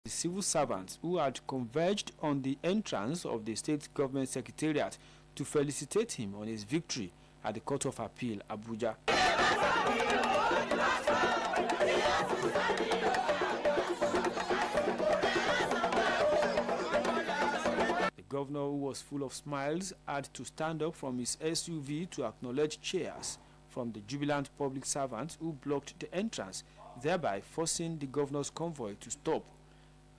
The civil servants who had converged on the entrance of the state government secretariat to felicitate him on his victory at the Court of Appeal, Abuja. The governor, who was full of smiles, had to stand up from his SUV to acknowledge cheers from the jubilant public servants who blocked the entrance, thereby forcing the governor's convoy to stop.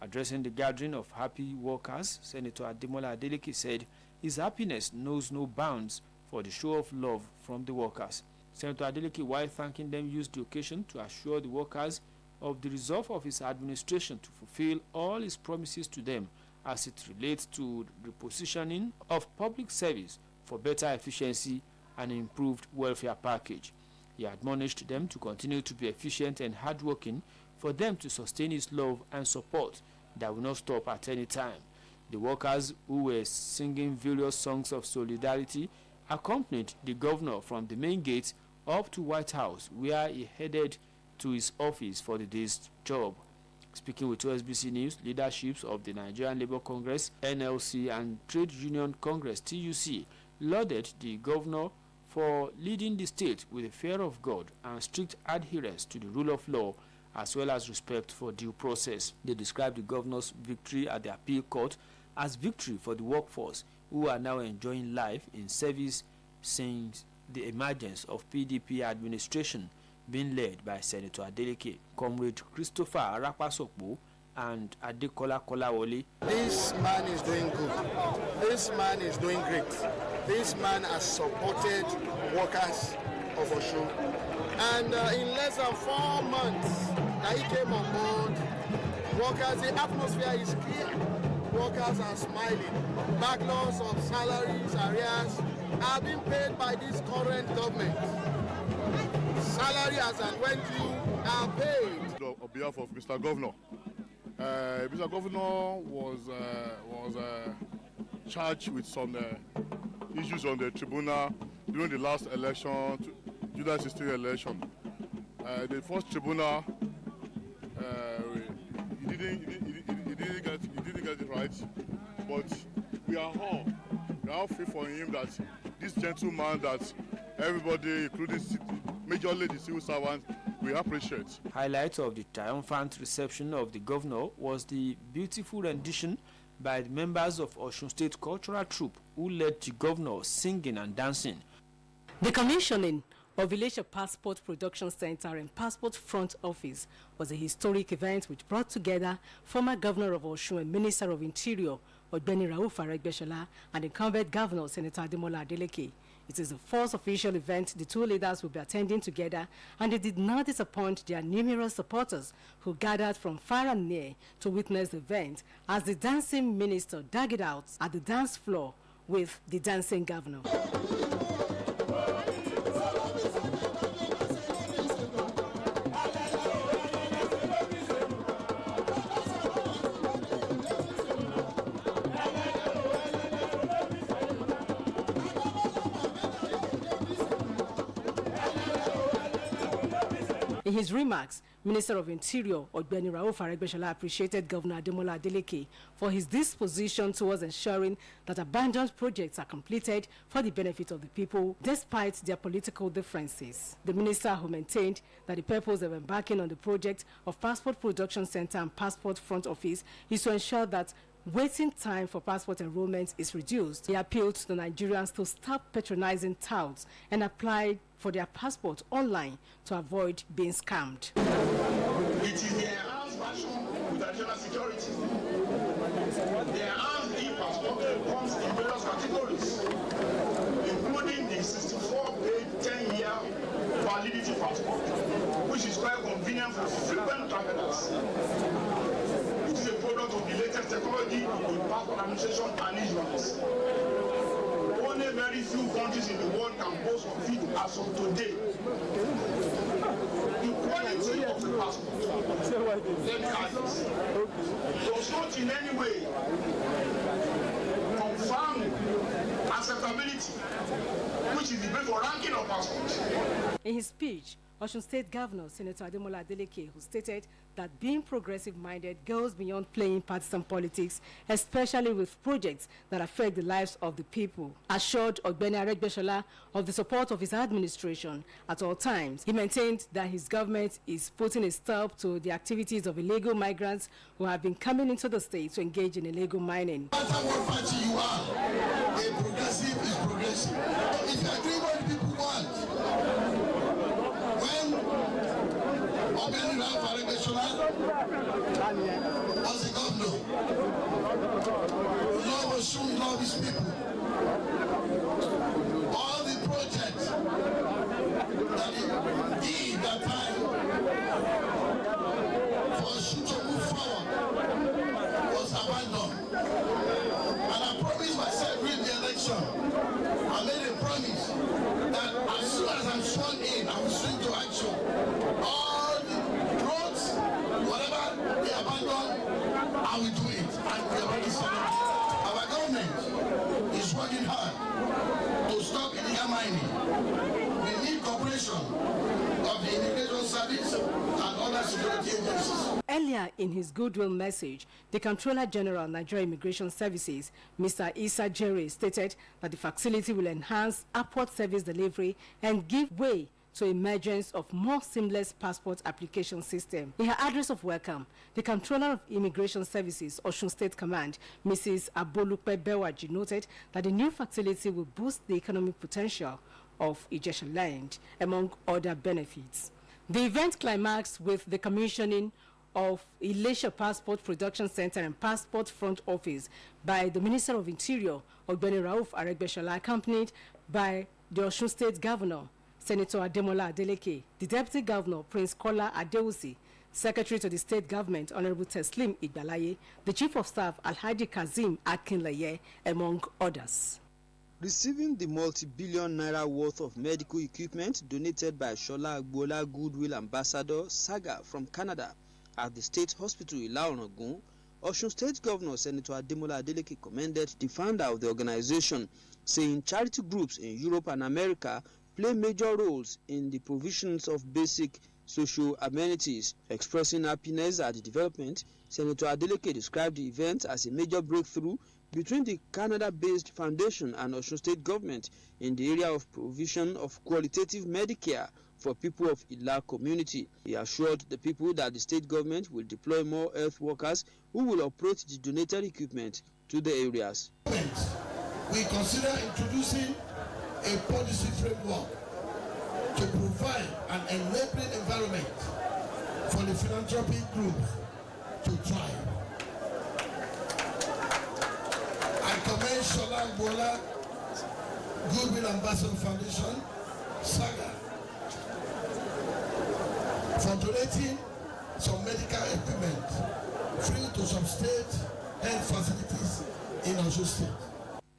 Addressing the gathering of happy workers, Senator Ademola Adeleke said his happiness knows no bounds for the show of love from the workers. Senator Adeleke, while thanking them, used the occasion to assure the workers of the resolve of his administration to fulfill all his promises to them as it relates to the repositioning of public service for better efficiency and improved welfare package. He admonished them to continue to be efficient and hardworking for them to sustain his love and support that will not stop at any time. The workers, who were singing various songs of solidarity, accompanied the governor from the main gate up to White House, where he headed to his office for the day's job. Speaking with OSBC News, leaderships of the Nigerian Labour Congress, NLC, and Trade Union Congress, TUC, lauded the governor for leading the state with the fear of God and strict adherence to the rule of law, as well as respect for due process. They described the governor's victory at the appeal court as victory for the workforce, who are now enjoying life in service since the emergence of PDP administration being led by Senator Adeleke. Comrade Christopher Arapasokpo and Adekola Kolawole. This man is doing good. This man is doing great. This man has supported workers of Osun. And in less than 4 months that he came on board, workers, the atmosphere is clear. Workers are smiling. Backlogs of salaries, arrears are being paid by this current government. Salaries and when due are paid. On behalf of Mr. Governor, Mr. Governor was charged with some issues on the tribunal during the last election, July 16 election. The first tribunal, he didn't get it right, but we are all free for him that this gentleman that everybody, including majorly the civil servants, we appreciate. Highlight of the triumphant reception of the governor was the beautiful rendition by the members of Osun State Cultural Troupe, who led the governor singing and dancing. The commissioning of Village Passport Production Center and Passport Front Office was a historic event which brought together former Governor of Osun and Minister of Interior, Ogbeni Rauf Aregbesola, and incumbent Governor, Senator Ademola Adeleke. It is the first official event the two leaders will be attending together, and it did not disappoint their numerous supporters who gathered from far and near to witness the event as the dancing minister dug it out at the dance floor with the dancing governor. In his remarks, Minister of Interior Ogbeni Rauf Aregbesola appreciated Governor Ademola Adeleke for his disposition towards ensuring that abandoned projects are completed for the benefit of the people, despite their political differences. The minister, who maintained that the purpose of embarking on the project of Passport Production Center and Passport Front Office is to ensure that waiting time for passport enrollment is reduced. He appealed to the Nigerians to stop patronizing touts and apply for their passport online to avoid being scammed. It is the enhanced version with additional security. The enhanced e-passport comes in various categories, including the 64-page 10-year validity passport, which is quite convenient for frequent travelers. It is a product of the latest technology in passport administration and issuance. Only very few countries in the world can boast of it as of today. The quality of the passport, let me add this, does not in any way confirm acceptability, which is the base for ranking of passports. In his speech, Osun State Governor Senator Ademola Adeleke, who stated that that being progressive-minded goes beyond playing partisan politics, especially with projects that affect the lives of the people. Assured Ogbeni Aregbesola of the support of his administration at all times, he maintained that his government is putting a stop to the activities of illegal migrants who have been coming into the state to engage in illegal mining. No matter what party you are, a progressive is progressive. If you are doing what people want, when Ogbeni Aregbesola was the governor, Lord was showing love his people. All the projects that he did that time for us to move forward was abandoned. And I promised myself during the election, I made a promise that as soon as I'm sworn in, I will swing to action. All the roads, whatever they abandoned, I will do it. And we are already set up. Our government is working hard to stop illegal mining. We need cooperation of the Immigration Service and other security agencies. Earlier in his goodwill message, the Controller General of Nigeria Immigration Services, Mr. Issa Jerry, stated that the facility will enhance airport service delivery and give way to emergence of more seamless passport application system. In her address of welcome, the Controller of Immigration Services, Osun State Command, Mrs. Abolupe Bewaji, noted that the new facility will boost the economic potential of Ijesha Land, among other benefits. The event climaxed with the commissioning of Ilesha Passport Production Center and Passport Front Office by the Minister of Interior, Ogbeni Rauf Aregbesola, accompanied by the Osun State Governor, Senator Ademola Adeleke, the Deputy Governor, Prince Kola Adeusi, Secretary to the State Government, Honorable Teslim Igbalaye, the Chief of Staff, Alhaji Kazim Akinleye, among others. Receiving the multi-billion naira worth of medical equipment donated by Shola Agbola Goodwill Ambassador Saga from Canada at the State Hospital Ilaorangun, Osun State Governor Senator Ademola Adeleke commended the founder of the organization, saying charity groups in Europe and America play major roles in the provisions of basic social amenities. Expressing happiness at the development, Senator Adeleke described the event as a major breakthrough between the Canada-based foundation and Osun State government in the area of provision of qualitative Medicare for people of Ila community. He assured the people that the state government will deploy more health workers who will operate the donated equipment to the areas. We consider introducing a policy framework to provide an enabling environment for the philanthropic group to thrive. I commend Shola Agbola Goodwill Ambassador Foundation, Saga, for donating some medical equipment free to some state health facilities in Osun State.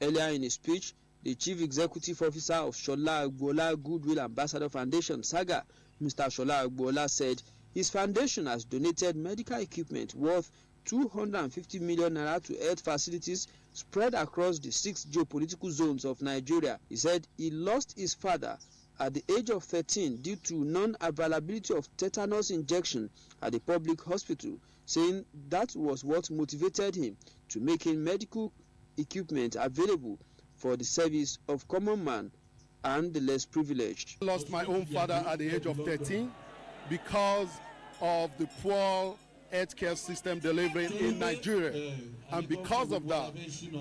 Earlier in his speech, the Chief Executive Officer of Shola Agbola Goodwill Ambassador Foundation, Saga, Mr. Shola Agbola, said his foundation has donated medical equipment worth 250 million naira to health facilities spread across the 6 geopolitical zones of Nigeria. He said he lost his father at the age of 13 due to non-availability of tetanus injection at the public hospital, saying that was what motivated him to making medical equipment available for the service of common man and the less privileged. I lost my own father at the age of 13 because of the poor healthcare system delivering in Nigeria, and because of that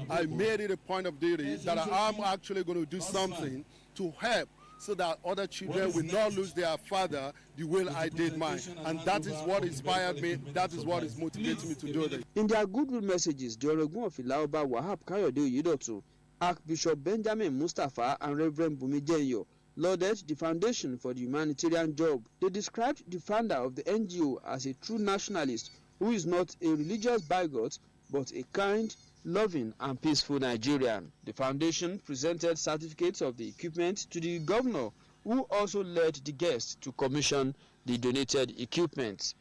I made it a point of duty that I am actually going to do something to help so that other children will not lose their father the way I did mine. And that is what inspired me, that is what is motivating me to do this. In their goodwill messages, the Orogun of Ilaoba Wahab Kayode Oyedotun, Archbishop Benjamin Mustafa and Reverend Bumijenyo lauded the foundation for the humanitarian job. They described the founder of the NGO as a true nationalist who is not a religious bigot but a kind, loving and peaceful Nigerian. The foundation presented certificates of the equipment to the governor, who also led the guests to commission the donated equipment.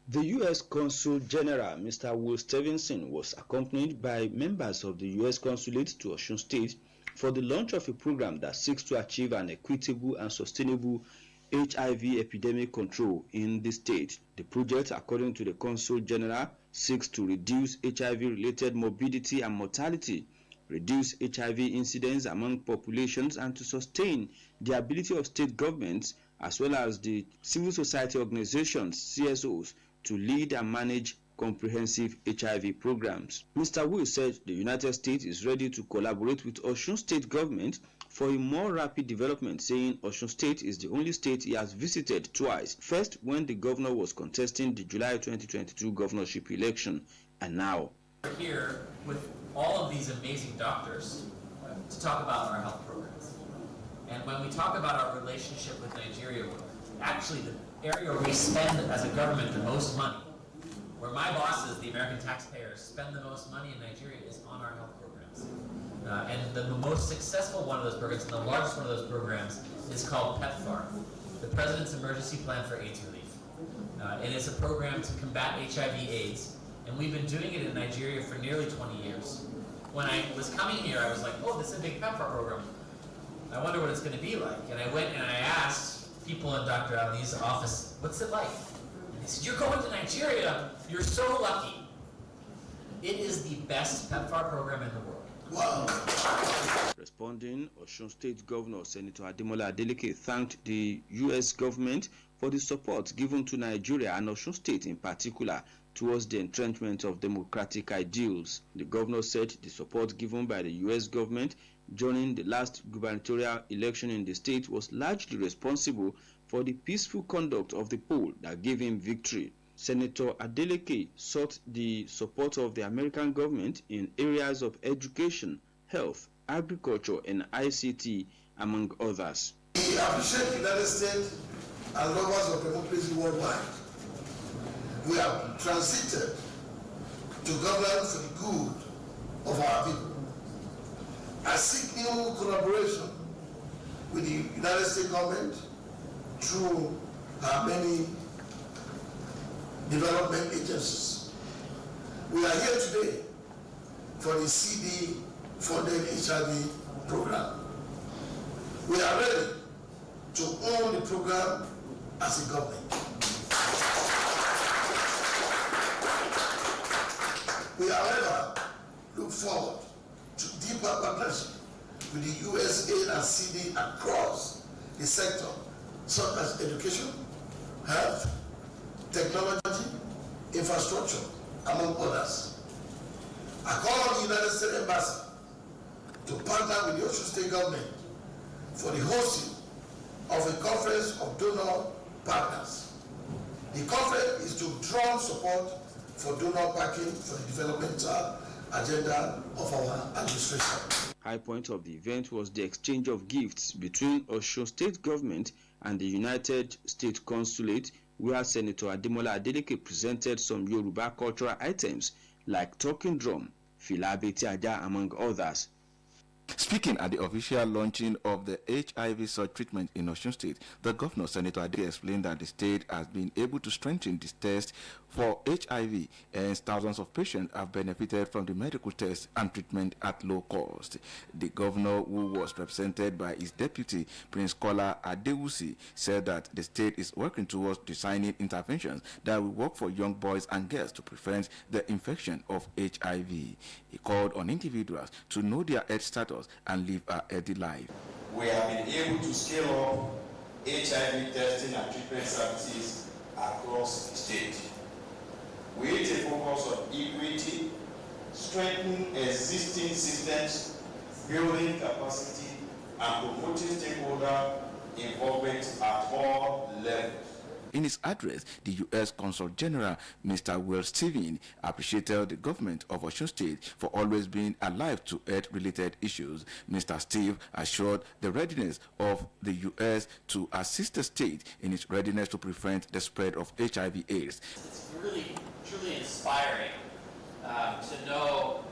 The U.S. Consul General, Mr. Will Stevenson, was accompanied by members of the U.S. Consulate to Osun State for the launch of a program that seeks to achieve an equitable and sustainable HIV epidemic control in the state. The project, according to the Consul General, seeks to reduce HIV-related morbidity and mortality, reduce HIV incidence among populations, and to sustain the ability of state governments as well as the civil society organizations, CSOs, to lead and manage comprehensive HIV programs. Mr. Wu said the United States is ready to collaborate with Osun State government for a more rapid development, saying Osun State is the only state he has visited twice. First, when the governor was contesting the July 2022 governorship election, and now. We're here with all of these amazing doctors to talk about our health programs. And when we talk about our relationship with Nigeria, actually the area where we spend as a government the most money, where my bosses, the American taxpayers, spend the most money in Nigeria is on our health programs. And the most successful one of those programs, and the largest one of those programs, is called PEPFAR, the President's Emergency Plan for AIDS Relief. And it's a program to combat HIV/AIDS, and we've been doing it in Nigeria for nearly 20 years. When I was coming here, I was like, oh, this is a big PEPFAR program. I wonder what it's going to be like. And I went and I asked people in Dr. Ali's office, what's it like? And they said, you're going to Nigeria, you're so lucky. It is the best PEPFAR program in the world. Wow. Responding, Osun State Governor Senator Ademola Adeleke thanked the U.S. government for the support given to Nigeria and Osun State in particular towards the entrenchment of democratic ideals. The governor said the support given by the U.S. government during the last gubernatorial election in the state was largely responsible for the peaceful conduct of the poll that gave him victory. Senator Adeleke sought the support of the American government in areas of education, health, agriculture, and ICT, among others. We appreciate the United States and lovers of democracy worldwide. We have transited to governance for the good of our people. I seek new collaboration with the United States government through our many development agencies. We are here today for the CD-funded HIV program. We are ready to own the program as a government. We, however, look forward to deeper partnership with the USAID and CD across the sector, such as education, health, technology, infrastructure, among others. I call on the United States Embassy to partner with the Osun State government for the hosting of a conference of donor partners. The conference is to draw support for donor backing for the developmental agenda of our administration. High point of the event was the exchange of gifts between Osun State government and the United States Consulate, where Senator Ademola Adeleke presented some Yoruba cultural items like talking drum, fila abeti aja, among others. Speaking at the official launching of the HIV surge treatment in Osun State, the governor, Senator Adeleke, explained that the state has been able to strengthen this test for HIV, and thousands of patients have benefited from the medical test and treatment at low cost. The governor, who was represented by his deputy, Prince Kola Adewusi, said that the state is working towards designing interventions that will work for young boys and girls to prevent the infection of HIV. He called on individuals to know their health status and live a healthy life. We have been able to scale up HIV testing and treatment services across the state. With a focus on equity, strengthening existing systems, building capacity, and promoting stakeholder involvement at all levels. In his address, the U.S. Consul General, Mr. Will Steven, appreciated the government of Osun State for always being alive to health-related issues. Mr. Steve assured the readiness of the U.S. to assist the state in its readiness to prevent the spread of HIV/AIDS. It's really, truly inspiring to know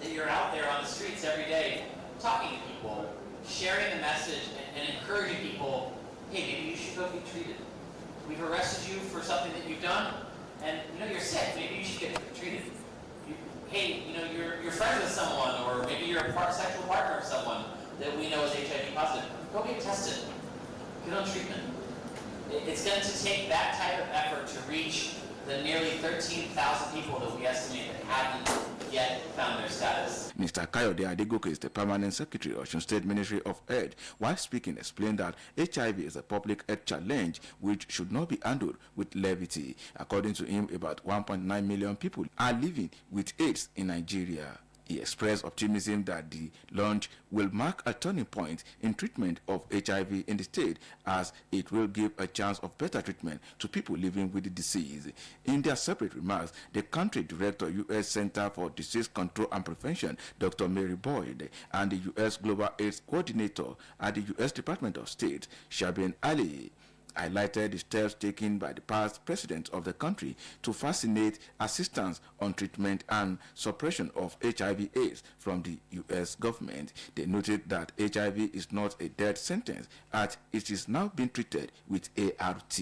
that you're out there on the streets every day talking to people, sharing the message, and encouraging people, hey, maybe you should go get treated. We've arrested you for something that you've done, and you're sick. Maybe you should get treated. Hey, you're friends with someone, or maybe you're a sexual partner of someone that we know is HIV positive. Go get tested. Get on treatment. It's going to take that type of effort to reach the nearly 13,000 people that we estimate that haven't yet found their status. Mr. Kayode Adegoke is the Permanent Secretary of Osun State Ministry of Health. While speaking, explained that HIV is a public health challenge which should not be handled with levity. According to him, about 1.9 million people are living with AIDS in Nigeria. He expressed optimism that the launch will mark a turning point in treatment of HIV in the state, as it will give a chance of better treatment to people living with the disease. In their separate remarks, the country director, U.S. Center for Disease Control and Prevention, Dr. Mary Boyd, and the U.S. Global AIDS Coordinator at the U.S. Department of State, Shabin Ali, highlighted the steps taken by the past president of the country to facilitate assistance on treatment and suppression of HIV/AIDS from the U.S. government. They noted that HIV is not a death sentence, as it is now being treated with ART.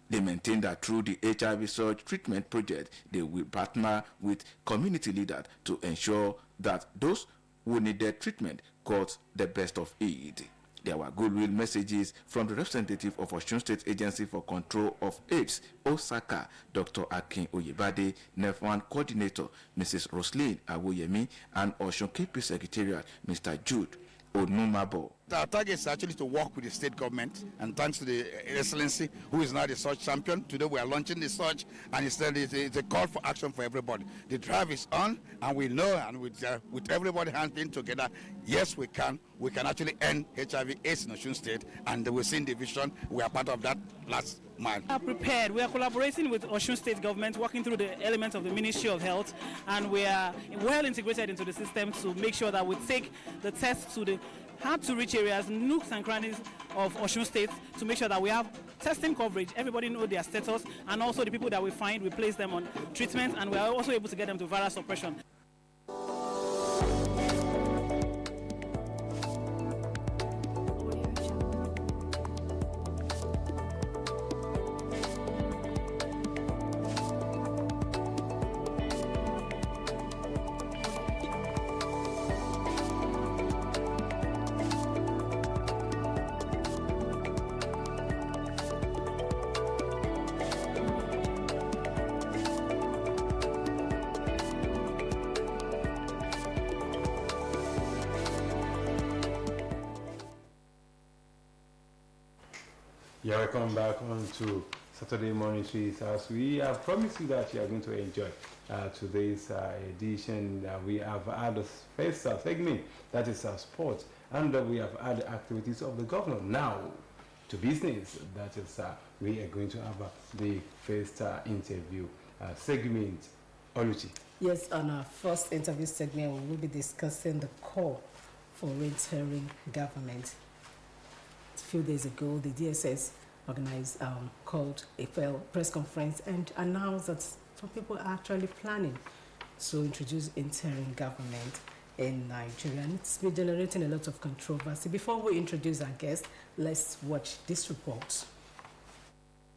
They maintain that through the HIV surge treatment project, they will partner with community leaders to ensure that those who needed treatment got the best of it. There were goodwill messages from the representative of Osun State Agency for Control of AIDS, Osaka, Dr. Akin Oyebade, NEF1 Coordinator, Mrs. Roslyn Awoyemi, and Osun KP Secretariat, Mr. Jude Onumabo. Our target is actually to work with the state government, and thanks to the Excellency, who is now the search champion. Today we are launching the search, and it's a call for action for everybody. The drive is on, and we know, and with everybody handling together, yes, we can actually end HIV/AIDS in Osun State, and within the vision, we are part of that last mile. We are prepared. We are collaborating with Osun State government, working through the elements of the Ministry of Health, and we are well integrated into the system to make sure that we take the test to the hard-to-reach areas, nooks and crannies of Osun State, to make sure that we have testing coverage. Everybody knows their status, and also the people that we find, we place them on treatment, and we are also able to get them to viral suppression. Yeah, welcome back on to Saturday Morning Treats. As we have promised you that you are going to enjoy today's edition. We have had the first segment, that is sports, and we have had the activities of the governor. Now to business, that is we are going to have the first interview segment. Oluchi. Yes, on our first interview segment, we will be discussing the call for interim government. A few days ago, the DSS organized, called a press conference and announced that some people are actually planning to introduce interim government in Nigeria. And it's been generating a lot of controversy. Before we introduce our guest, let's watch this report.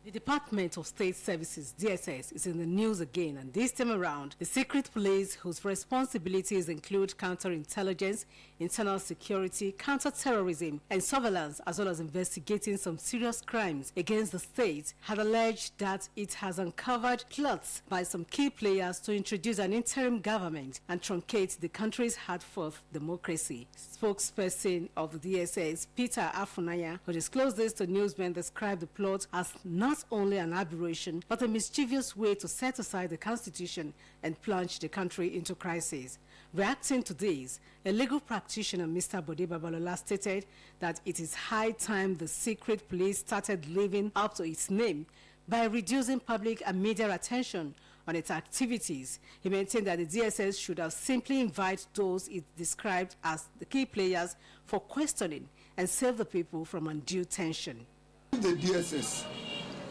The Department of State Services, DSS, is in the news again, and this time around, the secret police, whose responsibilities include counterintelligence, internal security, counter-terrorism, and surveillance, as well as investigating some serious crimes against the state, had alleged that it has uncovered plots by some key players to introduce an interim government and truncate the country's hard-fought democracy. Spokesperson of the DSS, Peter Afunaya, who disclosed this to newsmen, described the plot as not only an aberration, but a mischievous way to set aside the constitution and plunge the country into crisis. Reacting to this, a legal practitioner, Mr. Bode Babalola, stated that it is high time the secret police started living up to its name by reducing public and media attention on its activities. He maintained that the DSS should have simply invited those it described as the key players for questioning and save the people from undue tension. The DSS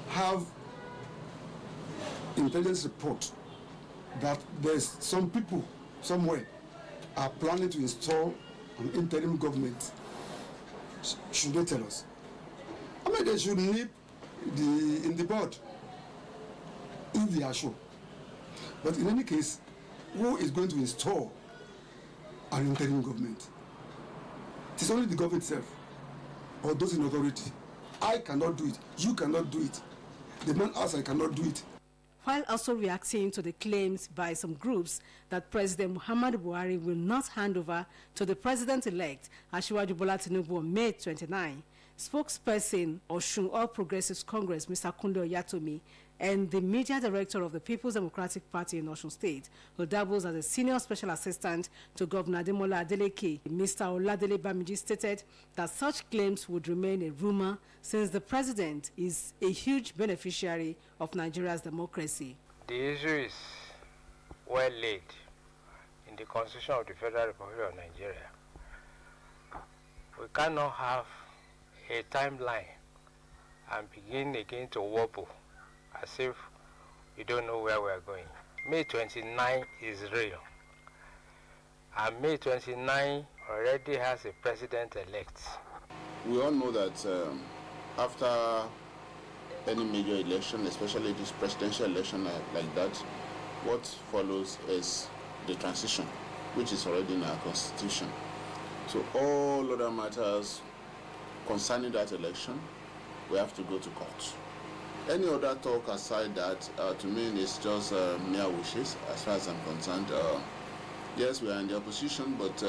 have intelligence report that there's some people somewhere are planning to install an interim government. Should they tell us? I mean, they should nip in the bud if they are sure. But in any case, who is going to install an interim government? It is only the government itself or those in authority. I cannot do it. You cannot do it. The man outside cannot do it. While also reacting to the claims by some groups that President Muhammadu Buhari will not hand over to the president-elect Asiwaju Bola Tinubu on May 29, spokesperson Osun All Progressives Congress, Mr. Kunle Oyatomi, and the media director of the People's Democratic Party in Osun State, who doubles as a senior special assistant to Governor Ademola Adeleke, Mr. Oladele Bamiji, stated that such claims would remain a rumor since the president is a huge beneficiary of Nigeria's democracy. The issue is well laid in the Constitution of the Federal Republic of Nigeria. We cannot have a timeline and begin again to wobble as if we don't know where we're going. May 29 is real. And May 29 already has a president-elect. We all know that after any major election, especially this presidential election like that, what follows is the transition, which is already in our constitution. So all other matters concerning that election, we have to go to court. Any other talk aside that, to me, is just mere wishes, as far as I'm concerned. Yes, we are in the opposition, but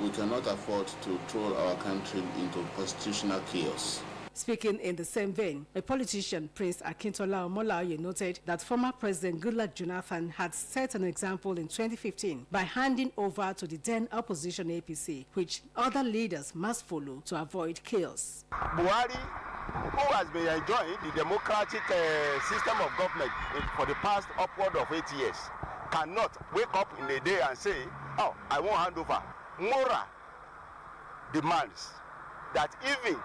we cannot afford to throw our country into constitutional chaos. Speaking in the same vein, a politician, Prince Akintola Omolaoye, noted that former President Goodluck Jonathan had set an example in 2015 by handing over to the then opposition APC, which other leaders must follow to avoid chaos. Buhari, who has been enjoying the democratic system of government for the past upward of 8 years, cannot wake up in a day and say, oh, I won't hand over. Moral demands that even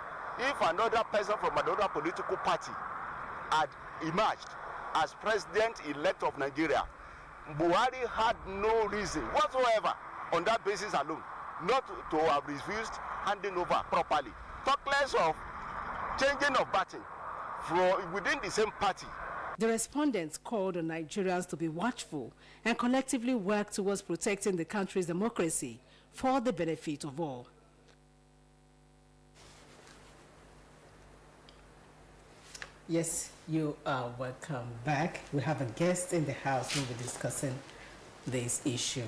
if another person from another political party had emerged as president-elect of Nigeria, Buhari had no reason whatsoever on that basis alone not to have refused handing over properly. Talk less of changing of party from within the same party. The respondents called on Nigerians to be watchful and collectively work towards protecting the country's democracy for the benefit of all. Yes, you are welcome back. We have a guest in the house who will be discussing this issue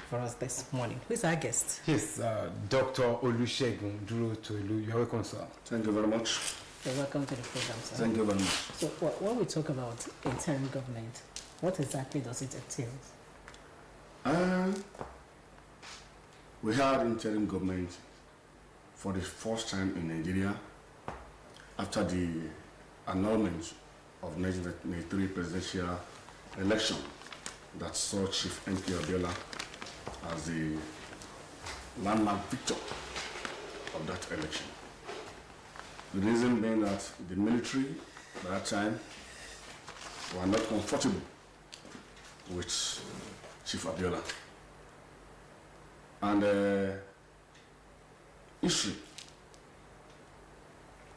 for us this morning. Who is our guest? Yes, Dr. Olusegun Duro-Tolu. You're welcome, sir. Thank you very much. You're welcome to the program, sir. Thank you very much. So, when we talk about interim government, what exactly does it entail? We had interim government for the first time in Nigeria after the annulment of 1993 presidential election that saw Chief M.K. Abiola as the landmark victor of that election. The reason being that the military by that time were not comfortable with Chief Abiola. And issue,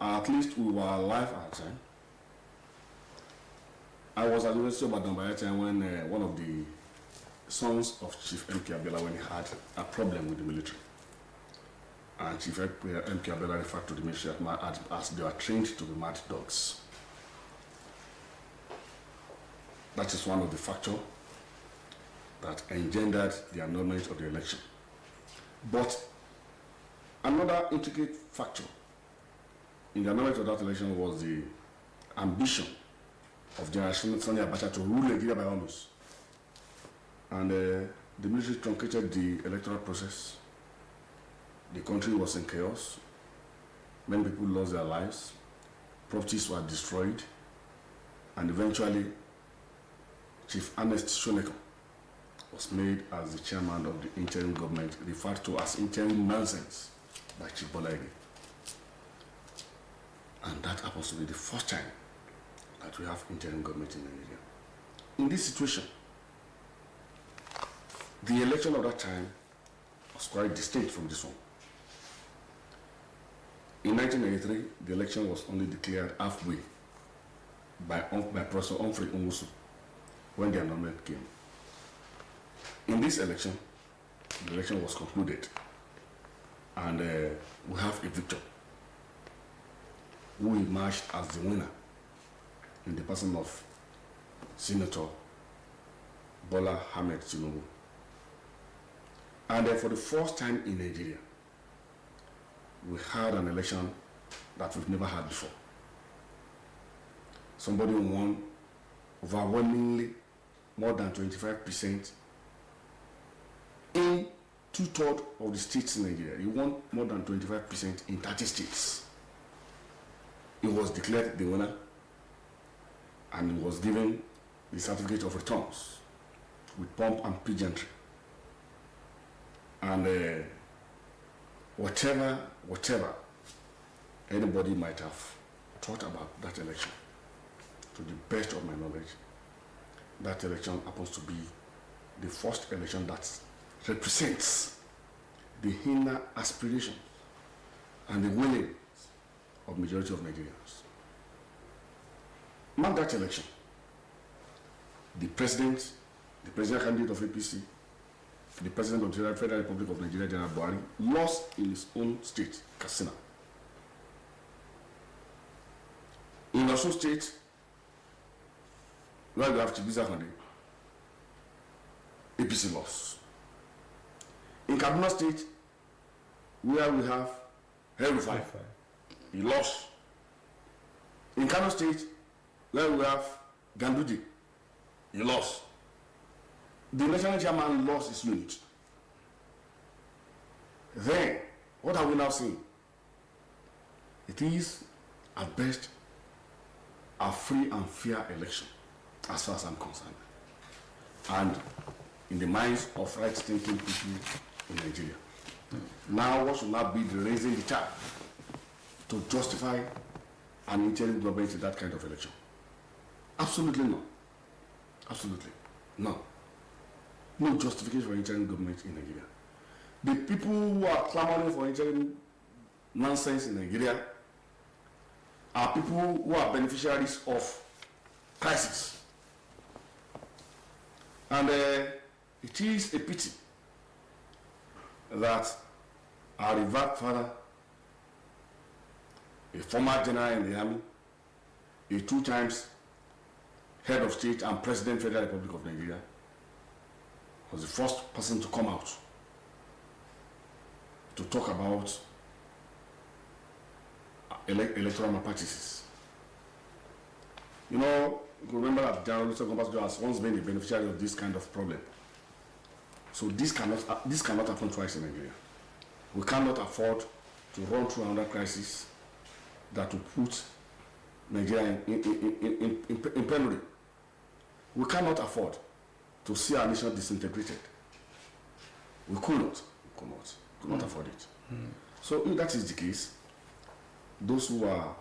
at least we were alive at the time. I was at the University of Ibadan by that time when one of the sons of Chief M.K. Abiola, when he had a problem with the military. And Chief M.K. Abiola referred to the military as they were trained to be mad dogs. That is one of the factors that engendered the annulment of the election. But another intricate factor in the annulment of that election was the ambition of General Sani Abacha to rule Nigeria by almost. And the military truncated the electoral process. The country was in chaos. Many people lost their lives. Properties were destroyed. And eventually, Chief Ernest Shonekan was made as the chairman of the interim government, referred to as interim nonsense by Chief Bola Ige. And that happens to be the first time that we have interim government in Nigeria. In this situation, the election of that time was quite distinct from this one. In 1993, the election was only declared halfway by Professor Humphrey Onwusu when the annulment came. In this election, the election was concluded, and we have a victor. who emerged as the winner in the person of Senator Bola Ahmed Tinubu. And then for the first time in Nigeria, we had an election that we've never had before. Somebody won overwhelmingly more than 25% in 2/3 of the states in Nigeria. He won more than 25% in 30 states. He was declared the winner and he was given the certificate of returns with pomp and pageantry. And whatever anybody might have thought about that election, to the best of my knowledge, that election happens to be the first election that represents the inner aspiration and the willing of majority of Nigerians. Mark that election. The president candidate of APC, the president of the Federal Republic of Nigeria, General Buhari, lost in his own state, Katsina. In Osun State, where we have Chibisa Kande, APC lost. In Kaduna State, where we have El-Rufai, he lost. In Kano State, where we have Ganduje, he lost. The national chairman lost his unit. Then, what are we now seeing? It is, at best, a free and fair election, as far as I'm concerned. And in the minds of right-thinking people in Nigeria. Now, what should not be the raising the child to justify an interim government in that kind of election? Absolutely not. Absolutely no. No justification for interim government in Nigeria. The people who are clamoring for interim nonsense in Nigeria are people who are beneficiaries of crisis. And it is a pity that our revered father, a former general in the army, a 2 times head of state and president of the Federal Republic of Nigeria, was the first person to come out to talk about electoral malpractices. You know, you remember that General Olusegun has once been the beneficiary of this kind of problem. So this cannot happen twice in Nigeria. We cannot afford to run through another crisis that will put Nigeria in penury. We cannot afford to see our nation disintegrated. We could not afford it. So if that is the case, those who are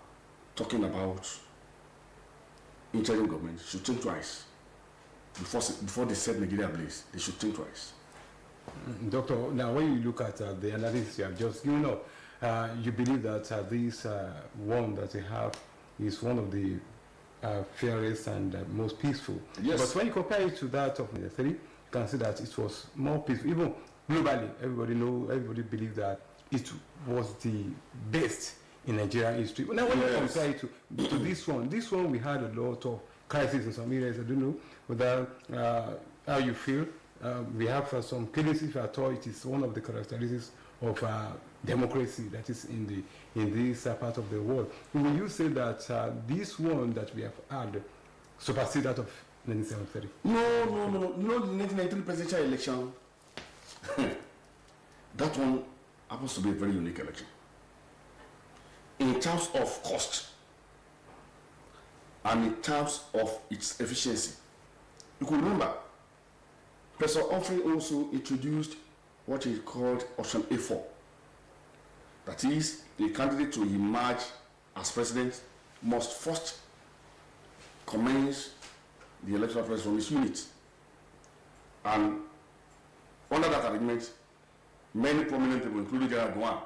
talking about interim government should think twice. Before they set Nigeria ablaze, they should think twice. Doctor, now when you look at the analysis you have just given up, you believe that this one that we have is one of the fairest and most peaceful. Yes. But when you compare it to that of the 3, you can see that it was more peaceful. Even globally, everybody believes that it was the best in Nigerian history. Now when you compare it to this one we had a lot of crises in some areas. I don't know whether how you feel. We have some killings, if at all. It is one of the characteristics of democracy that is in this part of the world. Will you say that this one that we have had supersedes that of 1973? No. You know the 1993 presidential election, that one happens to be a very unique election. In terms of cost and in terms of its efficiency. You could remember, Professor Humphrey also introduced what he called option A4. That is, a candidate to emerge as president must first commence the electoral process from his unit. And under that arrangement, many prominent people, including General Gowon,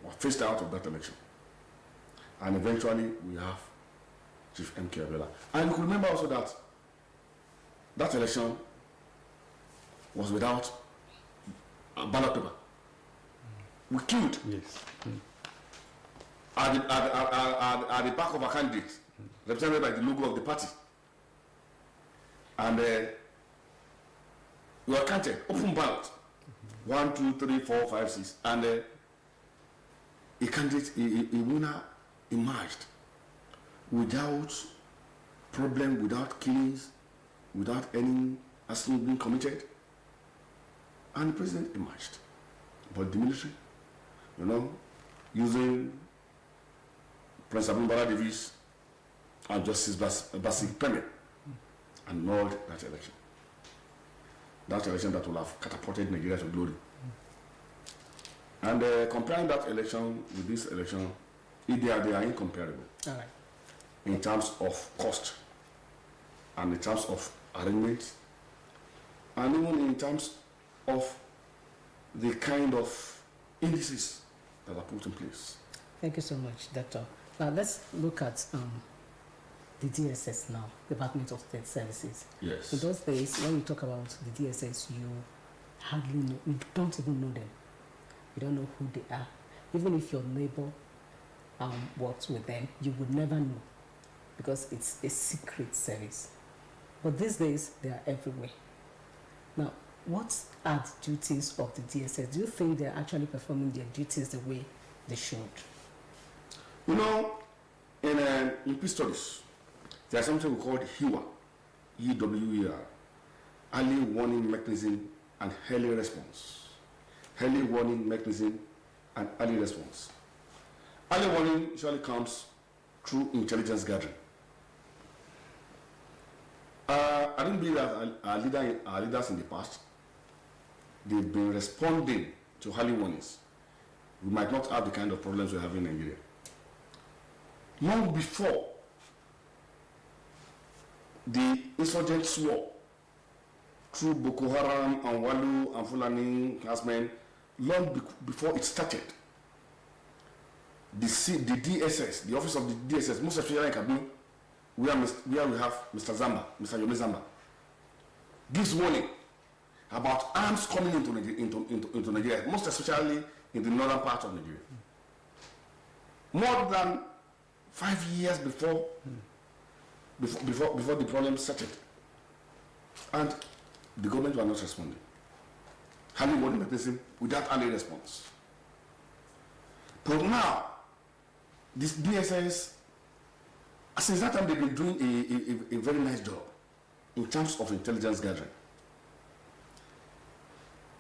were phased out of that election. And eventually, we have Chief M.K. Abiola. And you could remember also that that election was without a ballot paper. We queued. Yes. at the back of a candidate, represented by the logo of the party. And you are counted, open ballot. 1, 2, 3, 4, 5, 6. And a candidate, a winner emerged without problem, without killings, without any accident being committed. And the president emerged. But the military, using Prince Abdullah Davis and Justice Bassey Peme, annulled that election. That election that will have catapulted Nigeria to glory. And comparing that election with this election, they are incomparable. All right. In terms of cost, and in terms of arrangement, and even in terms of the kind of indices that are put in place. Thank you so much, Doctor. Now let's look at the DSS now, Department of State Services. Yes. In those days, when you talk about the DSS, you hardly know, you don't even know them. You don't know who they are. Even if your neighbor works with them, you would never know because it's a secret service. But these days, they are everywhere. Now, what are the duties of the DSS? Do you think they're actually performing their duties the way they should? In peace studies, there's something we call HEWA, E-W-E-R, Early Warning Mechanism and Early Response. Early Warning Mechanism and Early Response. Early warning usually comes through intelligence gathering. I don't believe that our leaders in the past, they've been responding to early warnings. We might not have the kind of problems we have in Nigeria. Long before the insurgents war through Boko Haram and Walu and Fulani herdsmen, long before it started, the DSS, the office of the DSS, most especially in Kabul, where we have Mr. Yomi Zamba, gives warning about arms coming into Nigeria, most especially in the northern part of Nigeria. More than 5 years before the problem started. And the government were not responding. Having warning mechanism without early response. But now, this DSS, since that time they've been doing a very nice job in terms of intelligence gathering.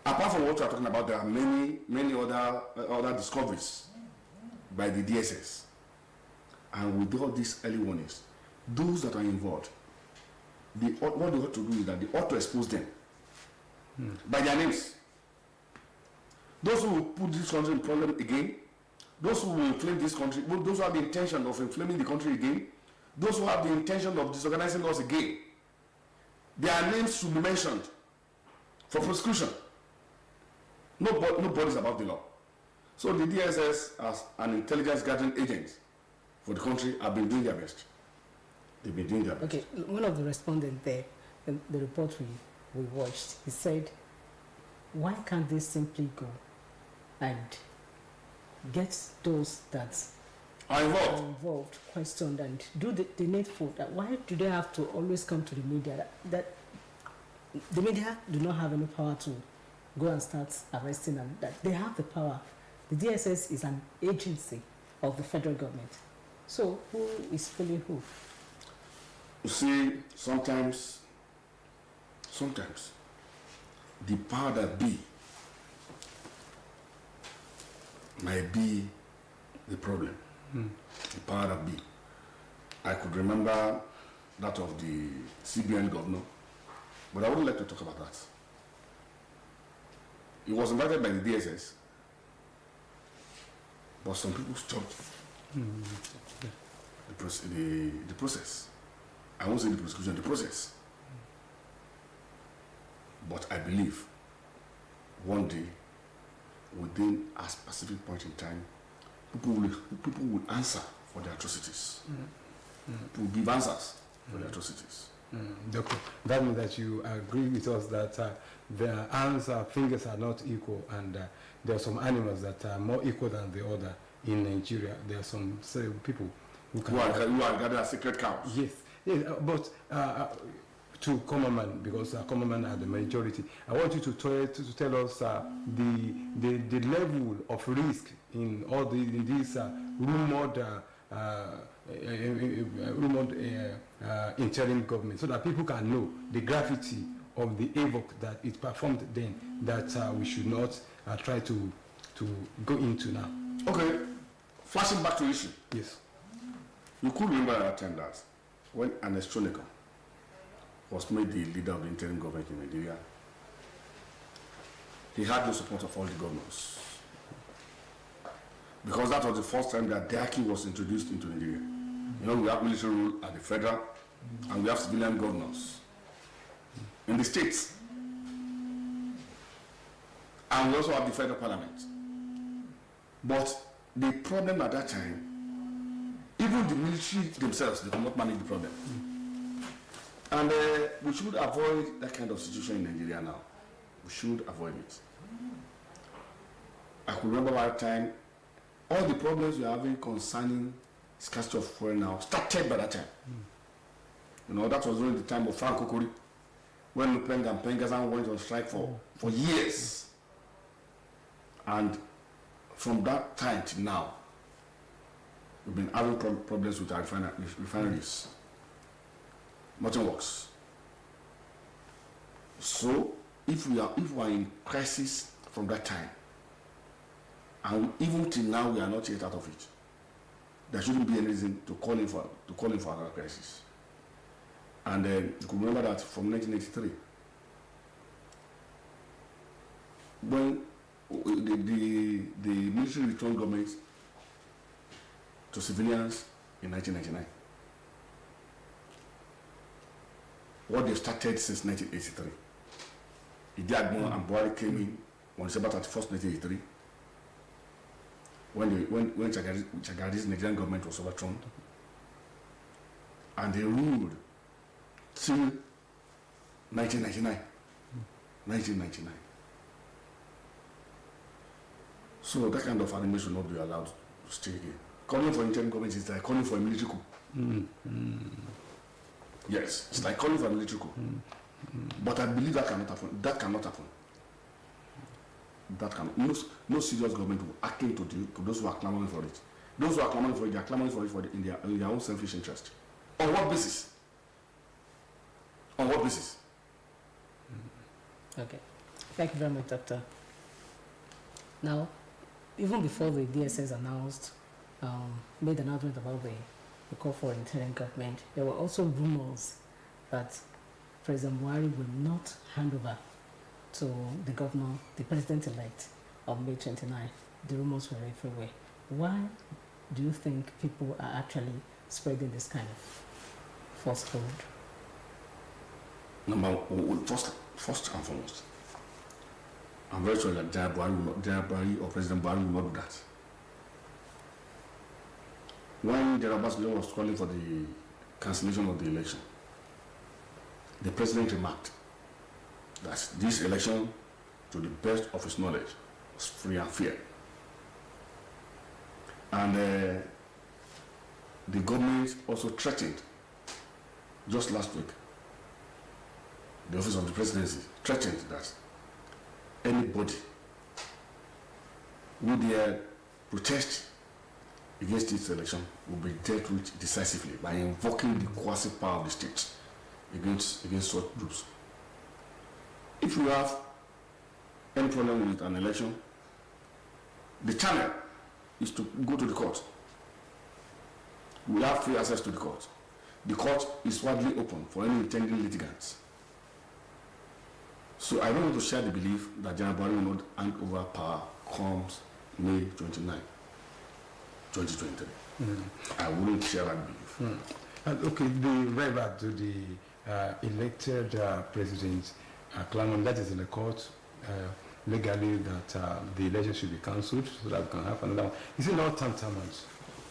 Apart from what we are talking about, there are many other discoveries by the DSS. And with all these early warnings, those that are involved, what they ought to do is that they ought to expose them by their names. Those who will put this country in problem again, those who will inflame this country, those who have the intention of inflaming the country again, those who have the intention of disorganizing us again, their names should be mentioned for prosecution. Nobody's above the law. So the DSS, as an intelligence gathering agent for the country, have been doing their best. They've been doing their best. Okay, one of the respondents there, in the report we watched, he said, why can't they simply go and get those that are involved questioned and do the needful? Why do they have to always come to the media? That the media do not have any power to go and start arresting them. That they have the power. The DSS is an agency of the federal government. So who is fooling who? You see, sometimes the power that be might be the problem. The power that be. I could remember that of the CBN governor, but I wouldn't like to talk about that. He was invited by the DSS, but some people stopped the process. I won't say the prosecution, the process. But I believe one day, within a specific point in time, people will answer for their atrocities. People will give answers for their atrocities. Doctor, that means that you agree with us that the fingers are not equal, and there are some animals that are more equal than the other in Nigeria. There are some people who are gathered as secret cows. Yes, but to common man, because common man are the majority. I want you to tell us the level of risk in all these rumored interim government, so that people can know the gravity of the havoc that it performed then, that we should not try to go into now. Okay, flashing back to issue. Yes. You could remember at that time that when Ernest Shonekan was made the leader of the interim government in Nigeria, he had the support of all the governors. Because that was the first time that diarchy was introduced into Nigeria. You know, we have military rule at the federal, and we have civilian governors in the states. And we also have the federal parliament. But the problem at that time, even the military themselves, they could not manage the problem. And we should avoid that kind of situation in Nigeria now. We should avoid it. I could remember at that time, all the problems we are having concerning scarcity of fuel now started by that time. You know, that was during the time of Frank Kokori, when Lupeng and Pengazan went on strike for years. And from that time to now, we've been having problems with our refineries. Nothing works. So, if we are in crisis from that time, and even till now we are not yet out of it, there shouldn't be any reason to call in for another crisis. And you could remember that from 1983, when the military returned government to civilians in 1999. What they started since 1983. Idiagmo and Buhari came in on December 31st, 1983, when Shagari's Nigerian government was overthrown, and they ruled till 1999. 1999. So that kind of animation should not be allowed to stay here. Calling for interim government is like calling for a military coup. Yes, it's like calling for a military coup. But I believe that cannot happen. That cannot happen. That cannot. No serious government will act to those who are clamoring for it. Those who are clamoring for it, they are clamoring for it in their own selfish interest. On what basis? On what basis? Okay. Thank you very much, Doctor. Now, even before the DSS made an announcement about the call for interim government, there were also rumors that President Buhari will not hand over to the governor, the president-elect, on May 29. The rumors were everywhere. Why do you think people are actually spreading this kind of falsehood? First and foremost, I'm very sure that Buhari or President Buhari will not do that. When General Obasanjo was calling for the cancellation of the election, the president remarked that this election, to the best of his knowledge, was free and fair. And the government also threatened, just last week, the office of the presidency threatened that anybody who dare protest against this election will be dealt with decisively by invoking the coercive power of the state against such groups. If you have any problem with an election, the channel is to go to the court. We have free access to the court. The court is widely open for any intending litigants. So I don't want to share the belief that General Buhari will not hand over power comes May 29, 2023. I wouldn't share that belief. Okay, the right back to the elected president claiming that is in the court legally that the election should be cancelled so that we can have another one. Is it not tantamount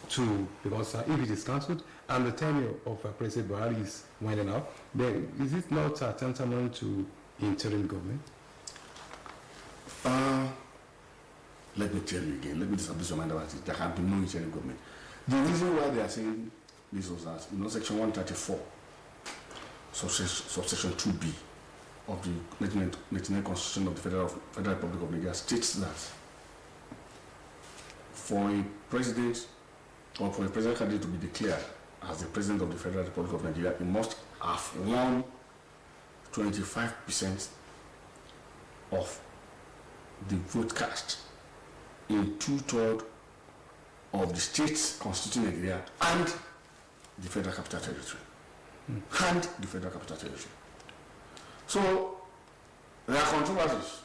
to, because if it is cancelled and the tenure of President Buhari is winding up, then is it not tantamount to interim government? let me tell you again, let me establish your mind about it. There can be no interim government. The reason why they are saying this was that, Section 134, subsection 2B of the 1999 Constitution of the Federal Republic of Nigeria states that for a president or for a president candidate to be declared as the president of the Federal Republic of Nigeria, he must have won 25% of the vote cast in 2/3 of the states constituting Nigeria and the Federal Capital Territory. And the Federal Capital Territory. So there are controversies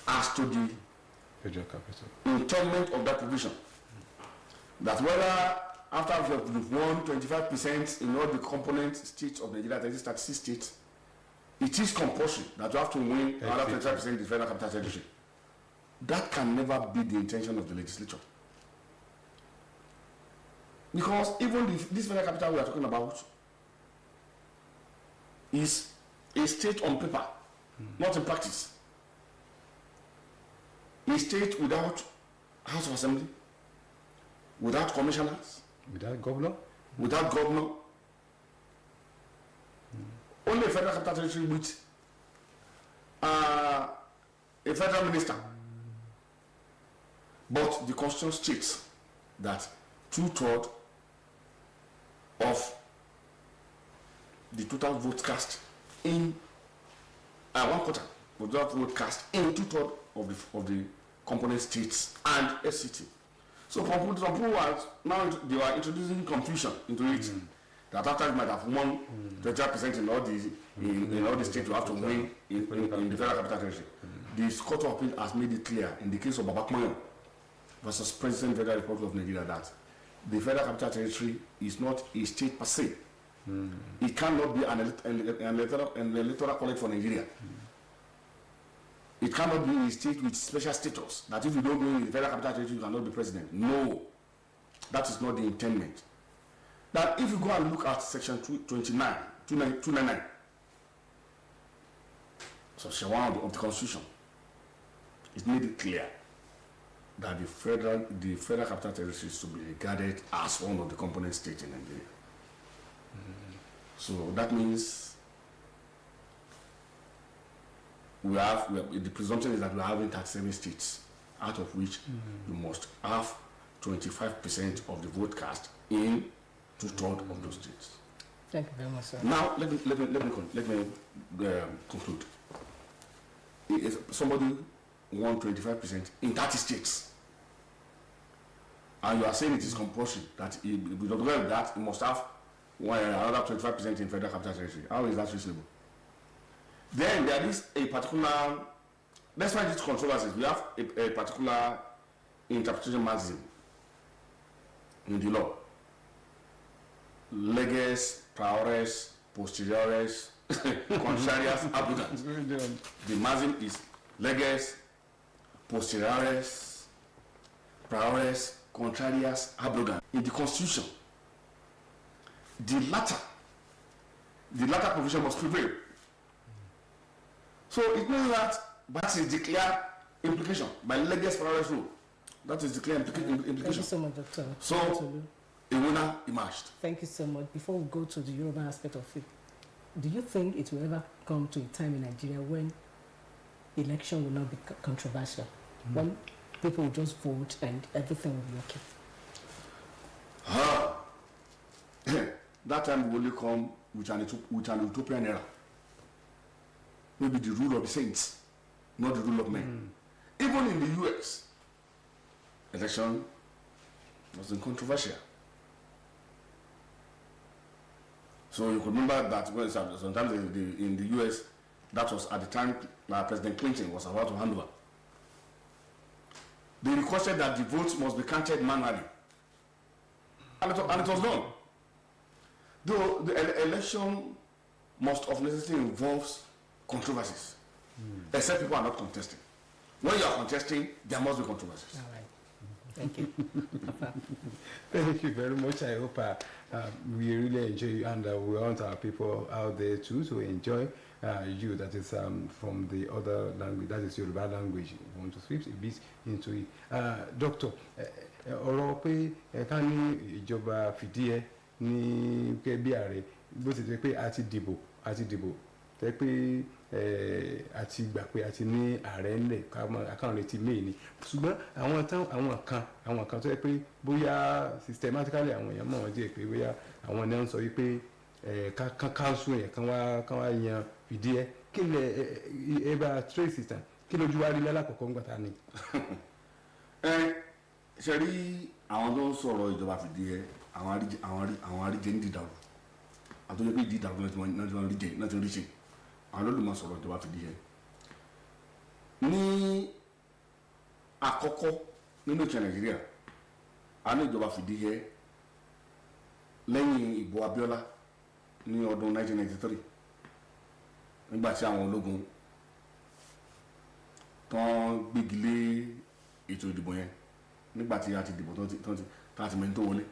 as to the Federal Capital internment of that provision. That whether after we've won 25% in all the component states of Nigeria, 36 states, it is compulsory that you have to win another 25% in the Federal Capital Territory. That can never be the intention of the legislature. Because even this Federal Capital we are talking about is a state on paper, not in practice. A state without House of Assembly, without commissioners, without governor, only a Federal Capital Territory with a federal minister. But the Constitution states that 2/3 of the total vote cast in 1/4 of the total vote cast in 2/3 of the component states and FCT. So some people are now they are introducing confusion into it. That after you might have won 25% in all the states, you have to win in the Federal Capital Territory. The Court of Appeal has made it clear in the case of Babakmayo versus President of the Federal Republic of Nigeria that the Federal Capital Territory is not a state per se. It cannot be an electoral college for Nigeria. It cannot be a state with special status, that if you don't go in the Federal Capital Territory, you cannot be president. No, that is not the intendment. That if you go and look at Section 299, Section 1 of the Constitution, it made it clear that the Federal Capital Territory is to be regarded as one of the component states in Nigeria. So that means the presumption is that we are having 37 states, out of which you must have 25% of the vote cast in 2/3 of those states. Thank you very much, sir. Now let me conclude. If somebody won 25% in 30 states, and you are saying it is compulsory that that he must have another 25% in Federal Capital Territory, how is that reasonable? Then there is a particular, that's why these controversies, we have a particular interpretation maxim in the law. Leges, priores, posteriores, contrarias, applicants. The maxim is leges, posteriores, priores, contrarias, abrogant. In the Constitution, the latter provision must prevail. So it means that is the clear implication by leges priores rule. That is the clear implication. Thank you so much, Dr. So a winner emerged. Thank you so much. Before we go to the Yoruba aspect of it, do you think it will ever come to a time in Nigeria when election will not be controversial? When people will just vote and everything will be okay? That time will only come with an utopian era. Maybe the rule of the saints, not the rule of men. Even in the US, election wasn't controversial. So you could remember that when sometimes in the US, that was at the time President Clinton was about to hand over. They requested that the votes must be counted manually. And it was done. Though the election must of necessity involves controversies, except people are not contesting. When you are contesting, there must be controversies. All right. Thank you. Thank you very much. I hope we really enjoy, and we want our people out there too to enjoy you that is from the other language, that is Yoruba language, you want to switch a bit into it. Doctor, ọ̀rọ̀ pé ká ní ìjọba fìdí ẹ ní bí ààrẹ bó ti jẹ́ pé a ti dìbò tẹ́ pé àti gbà pé a ti ní ààrẹ ńlẹ̀ káwọn retí mail ni ṣùgbọ́n àwọn kan tó yẹ pé bóyá systematically àwọn èèyàn mọ̀ wọ́n jẹ́ pé bóyá àwọn náà ń sọ wípé káńsù yẹn kan wá yan fìdí ẹ kí lè ẹ bá trace ìtàn kí lójú wa rí lálàkọ̀kọ́ ń gbàtà ni. ṣe rí àwọn tó ń sọ̀rọ̀ ìjọba fìdí ẹ àwọn àríjẹ ní dídàrú àtúnjẹ pé dídàrú náà ti rí ṣe àwọn olùmọ̀ sọ̀rọ̀ ìjọba fìdí ẹ. ní àkọ́kọ́ nínú ìṣẹ̀ Nàìjíríà a ní ìjọba fìdí ẹ lẹ́yìn ìbò Abíọ́lá ní ọdún 1993 nígbà tí àwọn ológun tán gbégi lé ètò ìdìbò yẹn nígbà tí a ti dìbò tán ti mẹ́ni tó wọlé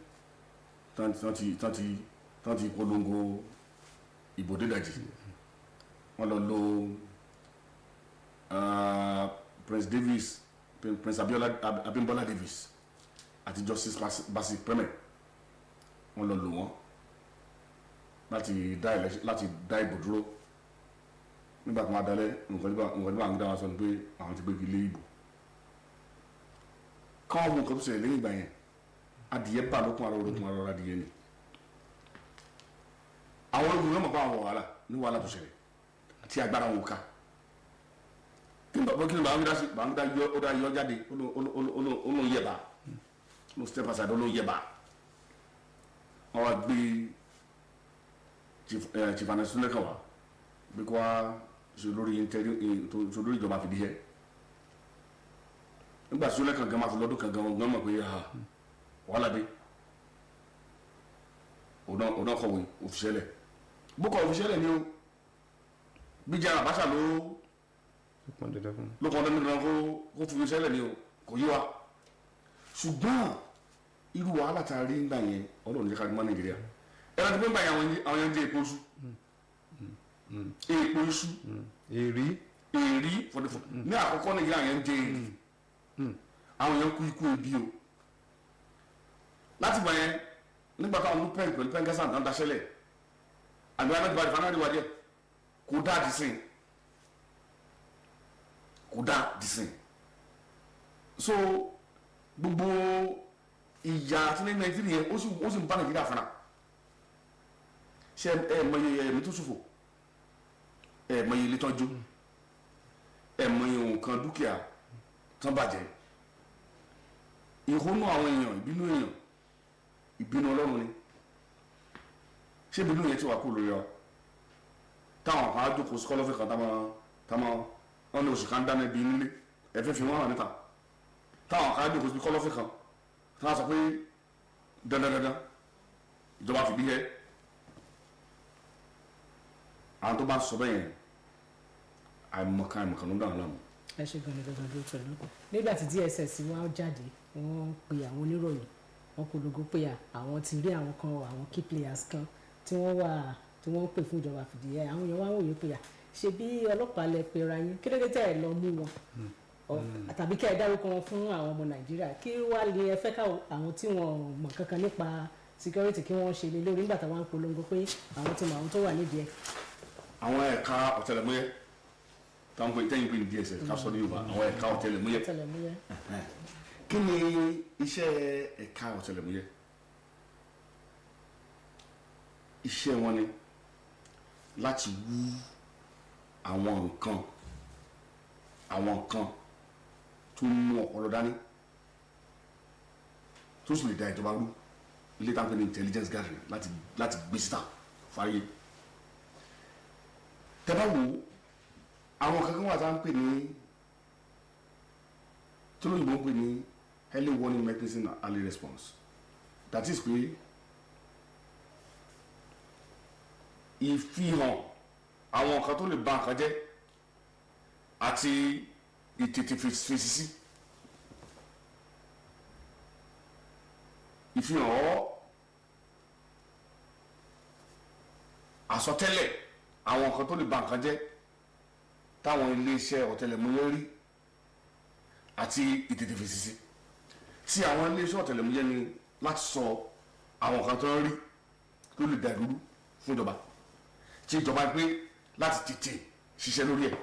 tán ti polongo ìbò dédàjì wọ́n lọ lo Prince Abimbola Davis àti Justice Basi Preme wọ́n lọ lò wọ́n láti dá ìbò dúró nígbà tí wọ́n adalẹ̀ nǹkan tí wọ́n dá wọn sọ ni pé àwọn ti gbégi lé ìbò káwọn ọmọ nǹkan tó ṣẹlẹ̀ lẹ́yìn ìgbà yẹn adìyẹ bá lókun ara olókun ara adìyẹ ni àwọn ológun yóò mọ̀ bá àwọn wàhálà ní wàhálà tó ṣẹlẹ̀ tí agbára wọn ká kí ni Babangida yọ jáde olóhùn yẹba olóhùn step aside olóhùn yẹba wọn wá gbé Chief Anasule kan wá bí kò wá lórí ìjọba fìdí ẹ nígbà tí Sule kan gan máa fi lọ́dún kan gan wọn mọ̀ pé wàhálà dé òun kọ̀wé òfìṣẹ́lẹ̀ bókọ̀ òfìṣẹ́lẹ̀ ni ó bí jẹ́ Abacha ló pọn dandan kó fi òfìṣẹ́lẹ̀ ni ó kò yí wa ṣùgbọ́n irú wàhálà tá a rí nígbà yẹn Ọlọ́run jẹ́ ká mọ́ Nàìjíríà ẹ̀rọ ti pín báyìí àwọn yẹn jẹ́ epo iṣu èrí fọdẹ́fọ ní àkọ́kọ́ Nàìjíríà yẹn jẹ́ èrí àwọn yẹn kú ikú ebi o láti gbà yẹn nígbà táwọn olú pẹ́ǹ pẹ̀lú pẹ́ǹkẹ́sà náà daṣẹ́lẹ̀ àgbẹ̀rẹ̀ náà ti bá di fanáàrí wájẹ́ kò dáa di sìn so gbogbo ìyá tí ní Nàìjíríà yẹn ó sì ń bá Nàìjíríà fana ṣe mọye ẹ̀mí tó ṣòfò mọye ilé tọ́jú mọye nǹkan dúkìá tán bàjẹ́ ìhónú àwọn èèyàn ìbínú Ọlọ́run ni ṣé ìbínú yẹn ti wà kú lórí ọ táwọn kan á jókòó skọlọ́fì kan táwọn wọn ní oṣù kan dáná ibi nílé ẹ̀fẹ́ fi wọ́n hàn níta táwọn kan á jókòó sí kọlọ́fì kan táwọn sọ pé dandandandan ìjọba fìdí ẹ àwọn tó bá sọ bẹ́ẹ̀ yẹn àìmọ̀kan ló ń dáhùn láàmú. ẹ ṣe gan-an dandan ló tẹ̀lé nígbà tí DSS wá jáde wọ́n pe àwọn oníròyìn wọ́n polongo pé àwọn ti rí àwọn kan àwọn key players kan tí wọ́n pè fún ìjọba fìdí ẹ àwọn èèyàn wá wòye pé ṣe bí ọlọ́pàá lẹ pera yín kí ló dé tẹ́ ẹ lọ mú wọn tàbí kẹ́ ẹ dárúkọ wọn fún àwọn ọmọ Nàìjíríà kí wàá lè ẹ fẹ́ ká àwọn tí wọ́n mọ̀ kankan nípa security kí wọ́n ṣe lé lórí nígbà táwọn polongo pé àwọn ti mọ àwọn tó wà nídìí ẹ. àwọn ẹ̀ka ọ̀tẹlẹ̀múyẹ́ táwọn pè tẹ́yìn pé ní DSS ká sọ ní Yorùbá àwọn ẹ̀ka ọ̀tẹlẹ̀múyẹ́ kí ni iṣẹ́ ẹ̀ka ọ̀tẹlẹ̀múyẹ́ iṣẹ́ wọn ni láti wú àwọn nǹkan tó mú ọpọlọ dání tó sì lè da ìjọba rú ilé táwọn pè ní intelligence gathering láti gbé síta fáyé tẹ́bá wo àwọn kankan wà tá à ń pè ní tó lóyìnbó ń pè ní early warning mechanism and early response that is pé ìfihàn àwọn nǹkan tó lè ba nǹkan jẹ́ àti ìtètè fèsì sí ìfihàn àsọtẹ́lẹ̀ àwọn nǹkan tó lè ba nǹkan jẹ́ táwọn iléeṣẹ́ ọ̀tẹlẹ̀múyẹ́ rí àti ìtètèfèsì sí tí àwọn iléeṣẹ́ ọ̀tẹlẹ̀múyẹ́ ní láti sọ àwọn nǹkan tó ń rí tó lè dà lúrú fún ìjọba tí ìjọba gbé láti tètè ṣiṣẹ́ lórí ẹ̀.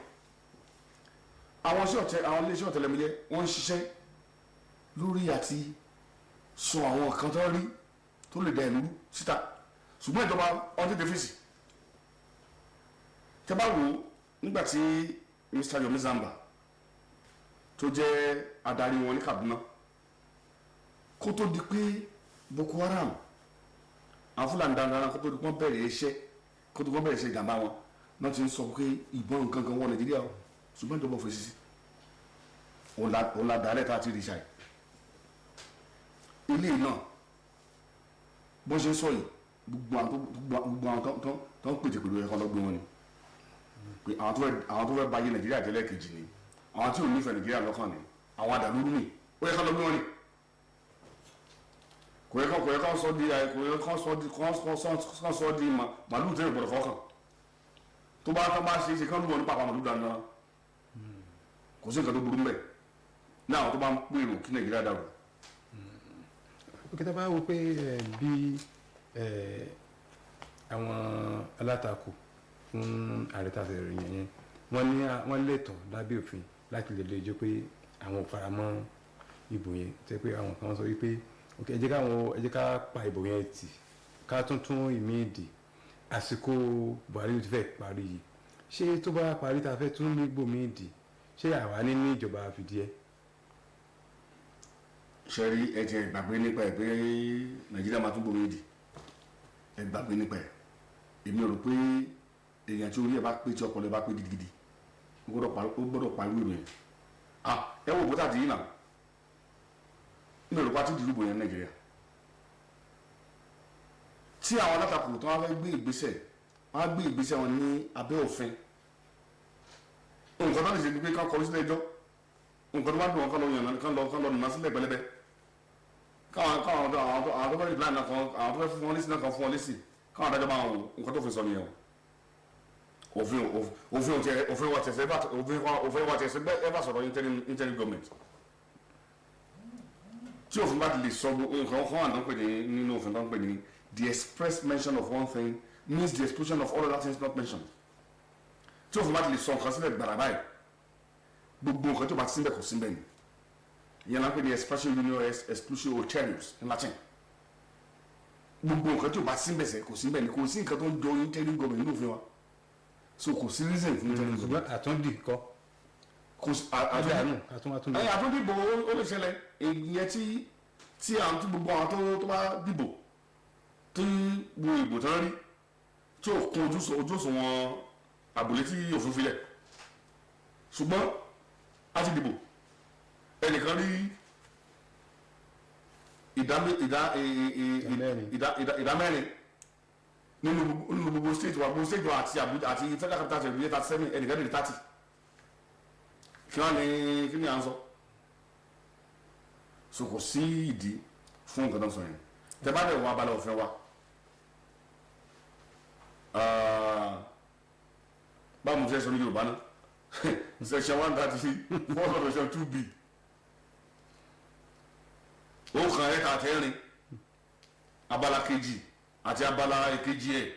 àwọn iléeṣẹ́ ọ̀tẹlẹ̀múyẹ́ wọ́n ń ṣiṣẹ́ lórí àti sọ àwọn nǹkan tó ń rí tó lè dà lúrú síta ṣùgbọ́n ìjọba ọ̀n tètè fèsì. tẹ́ bá wò ó nígbà tí Mr. Yomi Zamba tó jẹ́ adarí wọn ní Kaduna kó tó di pé Boko Haram àwọn Fúlàní dandan kó tó di pé wọ́n bẹ̀rẹ̀ iṣẹ́ ìjàmbá wọn náà ti ń sọ pé ìbọn nǹkan kan wọ Nàìjíríà o ṣùgbọ́n ìjọba fèsì sí òun la dàrẹ́ tá a ti rí ṣáì ilé náà bó ṣe ń sọ yìí gbogbo àwọn tó ń pètè pẹ̀lú ẹ̀kọ́ lọ́gbé wọn ni pé àwọn tó fẹ́ báyé Nàìjíríà jẹ́lẹ̀ kejì ni àwọn tí ò nífẹ̀ẹ́ Nàìjíríà lọ́kàn ni àwọn àdàlúrú ni ó yẹ ká lọ́gbé wọn ni kò yẹ ká sọ di màlúù tẹ́lẹ̀ gbọ́dọ̀ fọ́kàn tó bá ṣe é ṣe kán lúwọ̀ nípa àwọn màlúù dandan kò sí nǹkan tó burú mbẹ̀ ní àwọn tó bá ń pèrò kí Nàìjíríà dàrú. ó kẹta bá wò pé bí àwọn alátakò fún ààrẹ tàbí ìròyìn yẹn wọ́n lẹ́tọ̀ọ́ lábẹ́ òfin láti lè lè jẹ́ pé àwọn ò fara mọ́ ìbò yẹn tẹ́ pé àwọn kan sọ wípé ok ẹ jẹ́ ká pa ìbò yẹn tì ká tún ìmí ìdì àsìkò Buhari ti fẹ́ parí yìí ṣé tó bá parí tá a fẹ́ tún ní gbòmí ìdì ṣé àwa ní ìjọba fìdíẹ́. ṣe rí ẹ ti gbàgbé nípa ẹ pé Nàìjíríà máa tún gbòmí ìdì ẹ gbàgbé nípa ẹ èmi ò rò pé èèyàn tí orí ẹ bá pé tí ọpọlọ ẹ bá pé gidigidi ó gbọ́dọ̀ parí ìròyìn ẹ wò bó tàdí yìí náà ní òrùpa tí ìdìbò yẹn Nàìjíríà tí àwọn alátakò tó wá fẹ́ gbé ìgbésẹ̀ wọn ní abẹ́ òfin nǹkan tó lè ṣe ni pé kán kọrí sílẹ̀ ẹjọ́ nǹkan tó bá dùn wọn kán lọ nùnà sílẹ̀ pẹ̀lẹ́bẹ̀ káwọn tó fẹ́ rí bláìnà kan àwọn tó fẹ́ fún wọn lésì náà kan fún wọn lésì káwọn adájọ́ máa wò nǹkan tó fi sọ nìyẹn o òfin wa tẹ̀sẹ̀ ẹ̀fà sọ̀rọ̀ interim government tí òfin bá ti lè sọ nǹkan kan àdán pè ní nínú òfin tó ń pè ní the express mention of one thing means the exclusion of all other things not mentioned tí òfin bá ti lè sọ nǹkan sílẹ̀ gbàrà báyìí gbogbo nǹkan tó bá ti síbẹ̀ kò síbẹ̀ ni ìyẹn náà pè ní expression unionis exclusion ulterius in Latin gbogbo nǹkan tó bá ti síbẹ̀ sẹ́ kò síbẹ̀ ni kò sí nǹkan tó ń jọ interim government nínú òfin wa so kò sí reason fún interim government. àtúndì kọ́ àtúndìbò ó lè ṣẹlẹ̀ ìyẹn tí àwọn tí gbogbo àwọn tó bá dìbò tí wo ìbò tán rí tí ò kún ojúṣùwọ̀n àbòlé tí òfin filẹ̀ ṣùgbọ́n a ti dìbò ẹnìkan rí ìdá mẹ́rin nínú gbogbo state wa àti Abuja àti federal capital territory 37 ẹnìkan rí 30 kí ni à ń sọ so kò sí ìdí fún nǹkan tó ń sọ yẹn tẹ bá bẹ̀ wọ abala òfin wa báwo mo fẹ́ sọ ní Yorùbá náà section 134 section 2b ó kàn ẹ́ kàtẹ́rin abala kejì àti abala èkejì ẹ̀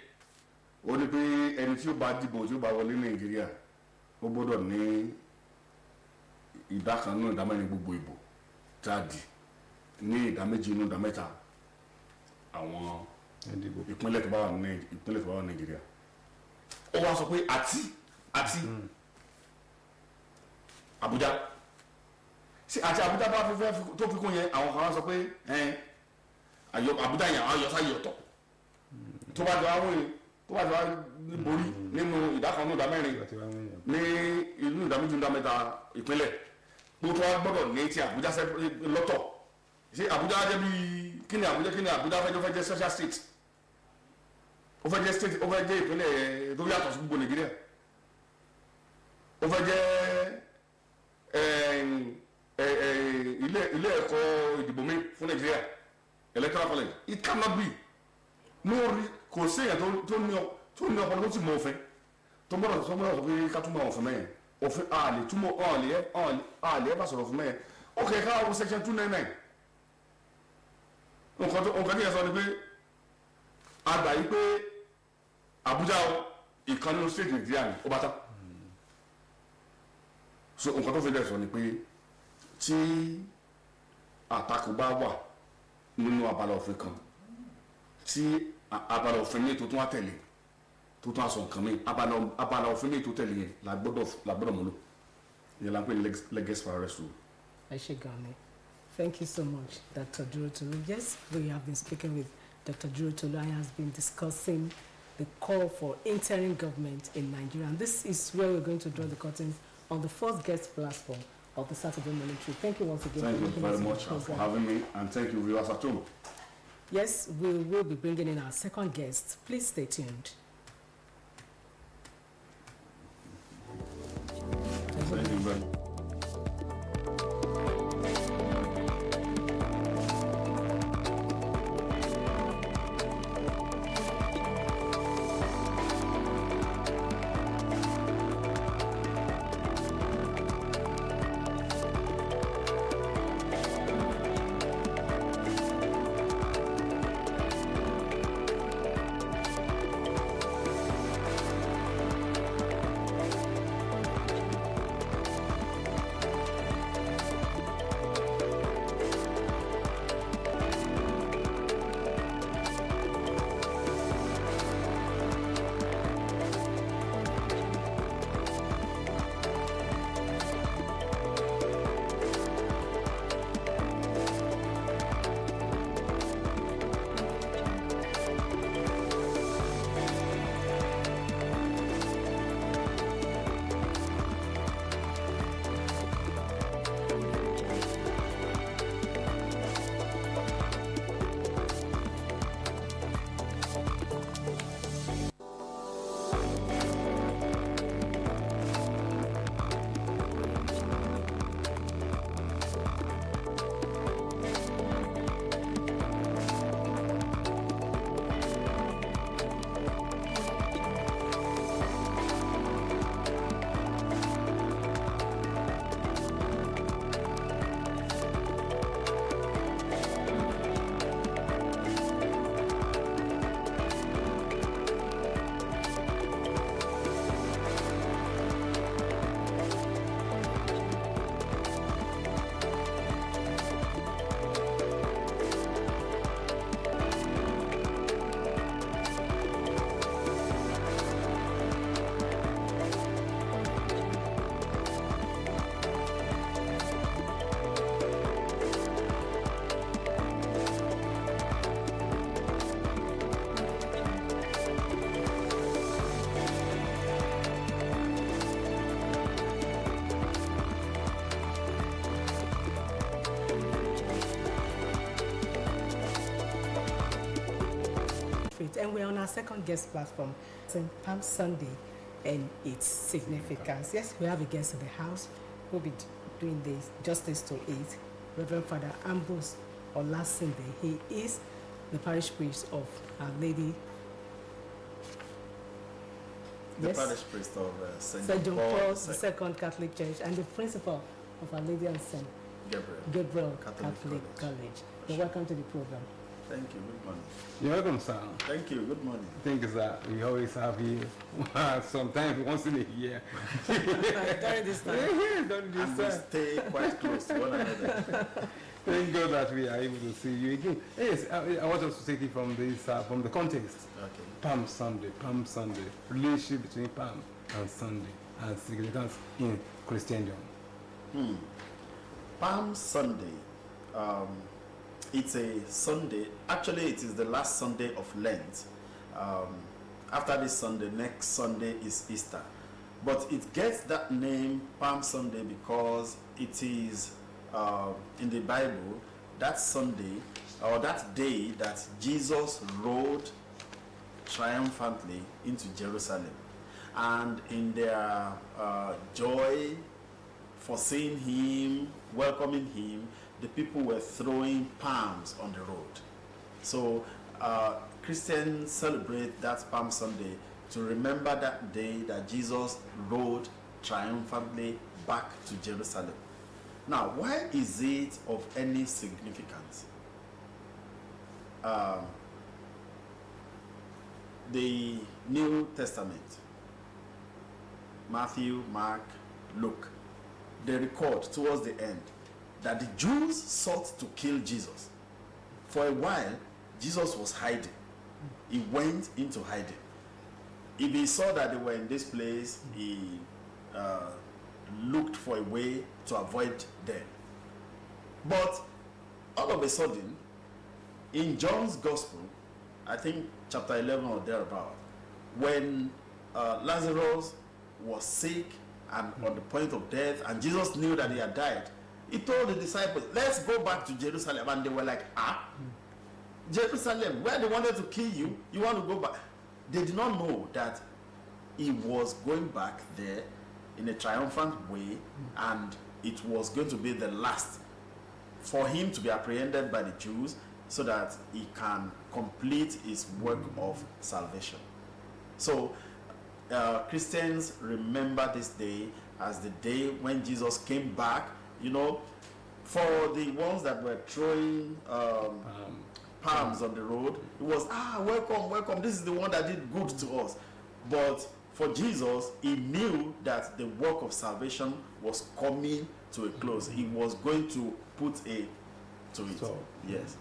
ó ní pé ẹni tí ó bá dìbò tí ó bá wọlé Nàìjíríà ó gbọ́dọ̀ ní ìdá kan nínú ìdá mẹ́rin gbogbo ìbò jáde ní ìdá méjì nínú ìdá mẹ́ta àwọn ìpínlẹ̀ tó bá wà ní Nàìjíríà ó wá sọ pé àti Àbújá àti Àbújá bá fẹ́ tó fi kún yẹn àwọn kan wá sọ pé Àbújá yẹn àwọn ayọ̀ sáyẹ̀ ọ̀tọ̀ tó bá jọ àwọn èèyàn tó bá jọ wá borí nínú ìdá kan nínú ìdá mẹ́rin ní inú ìdá méjì nínú ìdá mẹ́ta ìpínlẹ̀ gbogbo wa gbọ́dọ̀ ní ti Àbújá lọ́tọ̀ ṣé Àbújá jẹ́ bí kí ni Àbújá fẹ́ jẹ́ special state ó fẹ́ jẹ́ state ó fẹ́ jẹ́ ìpínlẹ̀ tó yàtọ̀ sí gbogbo Nàìjíríà ó fẹ́ jẹ́ ilé ẹ̀kọ́ ìdìbò mi fún Nàìjíríà electoral college it cannot be kò sí èèyàn tó ní ọpọlọ tó sì mọ òfin tó gbọ́dọ̀ sọ pé ká túmọ̀ òfin mẹ́yìn òfin àlè túmọ̀ àlè ẹ̀fà sọ̀rọ̀ òfin mẹ́yìn ó kẹ́ ká wọ section 299 nǹkan tí yẹn sọ ni pé àgbà yìí pé Àbújá ìkan nínú state Nàìjíríà ni ó bá tán so nǹkan tó fi dẹ̀ sọ ni pé tí àtakò bá wà nínú abala òfin kan tí abala òfin ní tó tún wá tẹ̀lé tó tún aṣọ nǹkan mi abala òfin ní tó tẹ̀lé yẹn la gbọ́dọ̀ múlò yẹn la ń pè ní leges pares rule. ẹ ṣé gan ni. Thank you so much, Dr. Durotolu. Yes, we have been speaking with Dr. Durotolu and has been discussing the call for interim government in Nigeria. And this is where we're going to draw the curtains on the first guest platform of the Saturday Morning Tree. Thank you once again. Thank you very much for having me, and thank you, viewers at home. Yes, we will be bringing in our second guest. Please stay tuned. Thank you very much. And we're on our second guest platform, St. Palm Sunday and its significance. Yes, we have a guest in the house who will be doing this justice to it, Reverend Father Ambrose Olasinde. He is the parish priest of Our Lady. The parish priest of St. John Paul II Catholic Church and the principal of Our Lady and St. Gabriel Catholic College. You're welcome to the program. Thank you. Good morning. You're welcome, sir. Thank you. Good morning. Thank you, sir. We always have you sometimes once in a year. During this time. During this time. We stay quite close to one another. Thank God that we are able to see you again. Yes, I want us to take it from this from the context. Okay. Palm Sunday, relationship between Palm and Sunday, and significance in Christendom. Palm Sunday. It's a Sunday. Actually, it is the last Sunday of Lent. After this Sunday, next Sunday is Easter. But it gets that name Palm Sunday because it is in the Bible that Sunday or that day that Jesus rode triumphantly into Jerusalem. And in their joy for seeing him, welcoming him, the people were throwing palms on the road. So Christians celebrate that Palm Sunday to remember that day that Jesus rode triumphantly back to Jerusalem. Now, why is it of any significance? The New Testament, Matthew, Mark, Luke, they record towards the end that the Jews sought to kill Jesus. For a while, Jesus was hiding. He went into hiding. If he saw that they were in this place, he looked for a way to avoid them. But all of a sudden, in John's Gospel, I think chapter 11 or thereabout, when Lazarus was sick and on the point of death, and Jesus knew that he had died, he told the disciples, let's go back to Jerusalem. And they were like, Jerusalem, where they wanted to kill you, you want to go back? They did not know that he was going back there in a triumphant way, and it was going to be the last for him to be apprehended by the Jews so that he can complete his work of salvation. So Christians remember this day as the day when Jesus came back. You know, for the ones that were throwing palms on the road, it was, welcome, welcome, this is the one that did good to us. But for Jesus, he knew that the work of salvation was coming to a close. He was going to put a to it. So, yes.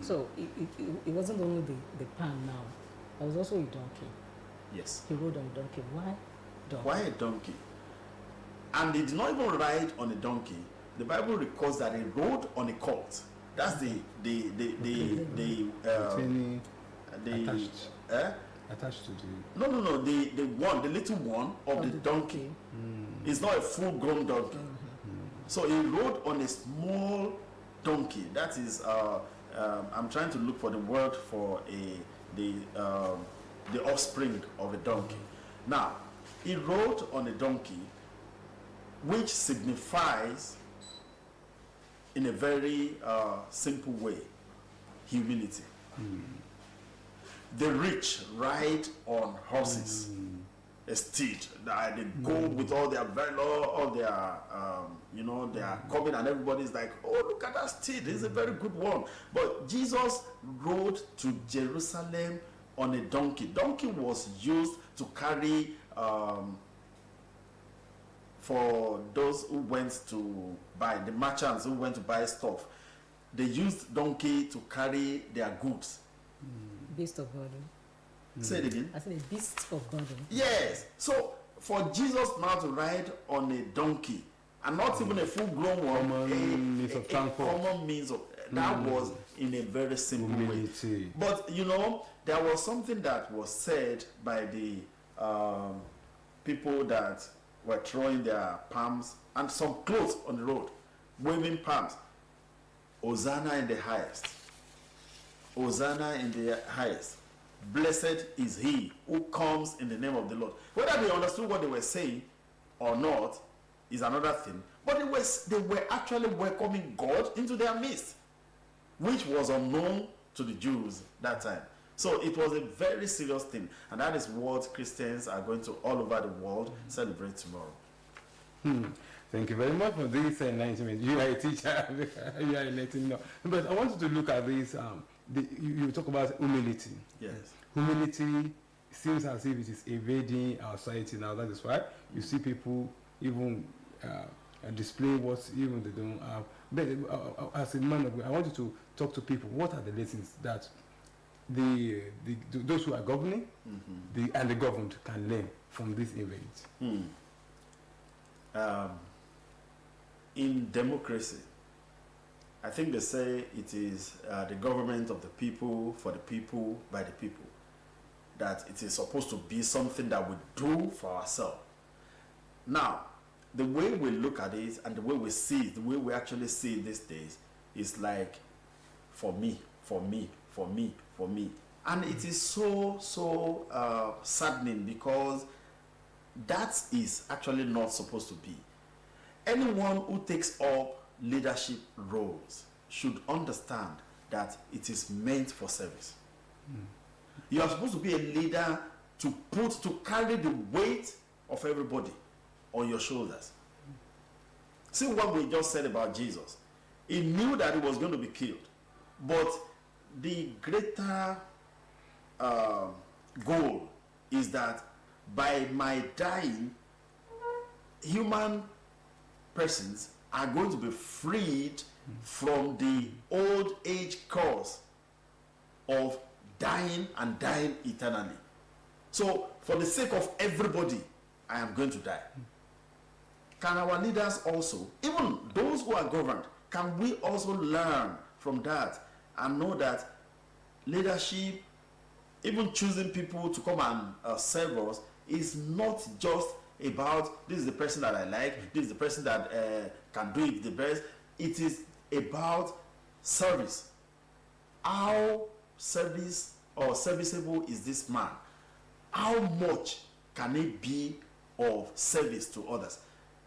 So it wasn't only the palm now. There was also a donkey. Yes. He rode on a donkey. Why donkey? Why a donkey? And he did not even ride on a donkey. The Bible records that he rode on a colt. That's attached to the... No, the little one of the donkey. It's not a full-grown donkey. So he rode on a small donkey. That is, I'm trying to look for the word for the offspring of a donkey. Now, he rode on a donkey, which signifies, in a very simple way, humility. The rich ride on horses, a steed. They go with all their valor, all their, their coming, and everybody's like, oh, look at that steed, it's a very good one. But Jesus rode to Jerusalem on a donkey. Donkey was used to carry, for those who went to buy, the merchants who went to buy stuff, they used donkey to carry their goods. Beast of burden. Say it again. I said a beast of burden. Yes. So for Jesus now to ride on a donkey, and not even a full-grown one, common means of transport. Common means of that was in a very simple way. But there was something that was said by the people that were throwing their palms and some clothes on the road, waving palms. Hosanna in the highest. Hosanna in the highest. Blessed is he who comes in the name of the Lord. Whether they understood what they were saying or not is another thing. But they were actually welcoming God into their midst, which was unknown to the Jews that time. So it was a very serious thing. And that is what Christians are going to all over the world celebrate tomorrow. Thank you very much for this enlightenment. You are a teacher. You are letting know. But I wanted to look at this. You talk about humility. Yes. Humility seems as if it is evading our society now. That is why you see people even display what even they don't have. But as a man of God, I want you to talk to people. What are the lessons that those who are governing and the governed can learn from this event? In democracy, I think they say it is the government of the people, for the people, by the people. That it is supposed to be something that we do for ourselves. Now, the way we look at it and the way we see it, the way we actually see it these days, is like, for me, for me, for me, for me. And it is so saddening, because that is actually not supposed to be. Anyone who takes up leadership roles should understand that it is meant for service. You are supposed to be a leader to carry the weight of everybody on your shoulders. See what we just said about Jesus. He knew that he was going to be killed, but the greater goal is that by my dying, human persons are going to be freed from the old age curse of dying and dying eternally. So, for the sake of everybody, I am going to die. Can our leaders also, even those who are governed, can we also learn from that and know that leadership, even choosing people to come and serve us, is not just about this is the person that I like, this is the person that can do it the best. It is about service. How serviceable is this man? How much can it be of service to others?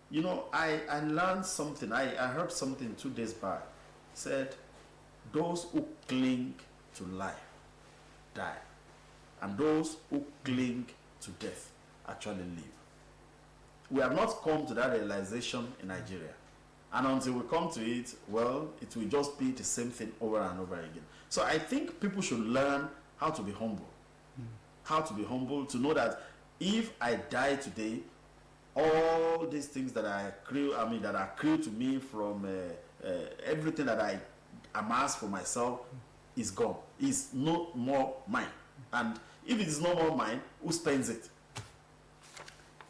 You know, I learned something. I heard something 2 days back. It said, those who cling to life die, and those who cling to death actually live. We have not come to that realization in Nigeria. And until we come to it, well, it will just be the same thing over and over again. So I think people should learn how to be humble. How to be humble, to know that if I die today, all these things that are accrued to me from everything that I amass for myself is gone. Is no more mine. And if it is no more mine, who spends it?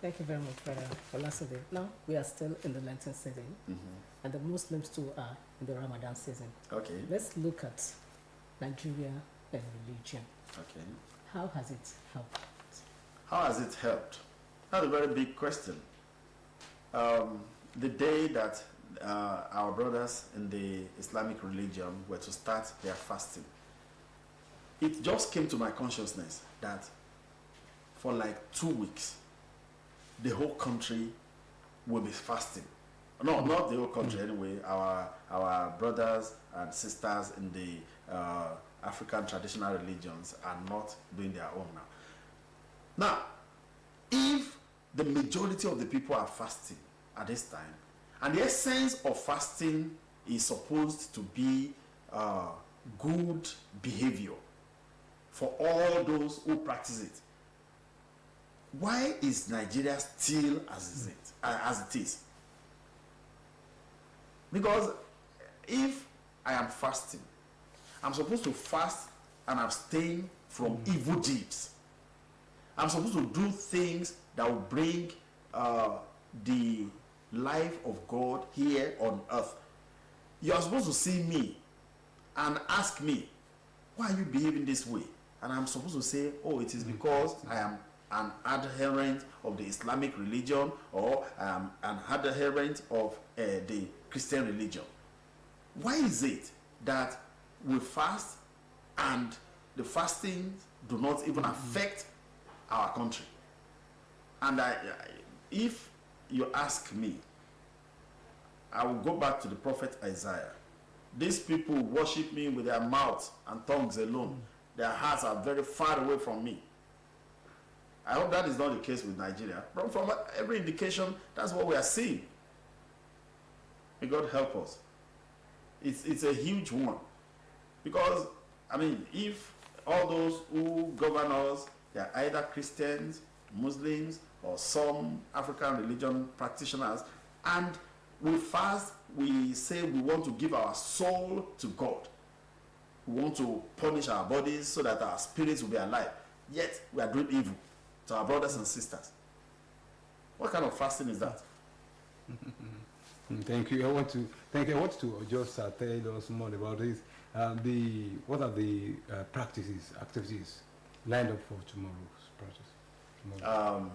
Thank you very much, Brother Olasode. Now, we are still in the Lenten season, and the Muslims too are in the Ramadan season. Okay. Let's look at Nigeria and religion. Okay. How has it helped? How has it helped? That's a very big question. The day that our brothers in the Islamic religion were to start their fasting, it just came to my consciousness that for like 2 weeks, the whole country will be fasting. No, not the whole country anyway. Our brothers and sisters in the African traditional religions are not doing their own now. Now, if the majority of the people are fasting at this time, and the essence of fasting is supposed to be good behavior for all those who practice it, why is Nigeria still as it is? Because if I am fasting, I'm supposed to fast and abstain from evil deeds. I'm supposed to do things that will bring the life of God here on earth. You are supposed to see me and ask me, why are you behaving this way? And I'm supposed to say, oh, it is because I am an adherent of the Islamic religion, or I am an adherent of the Christian religion. Why is it that we fast and the fasting do not even affect our country? And if you ask me, I will go back to the prophet Isaiah. These people worship me with their mouths and tongues alone. Their hearts are very far away from me. I hope that is not the case with Nigeria. But from every indication, that's what we are seeing. May God help us. It's a huge one. Because, I mean, if all those who govern us, they are either Christians, Muslims, or some African religion practitioners, and we fast, we say we want to give our soul to God. We want to punish our bodies so that our spirits will be alive. Yet, we are doing evil to our brothers and sisters. What kind of fasting is that? Thank you. I want to just tell us more about this. What are the activities lined up for tomorrow's practice?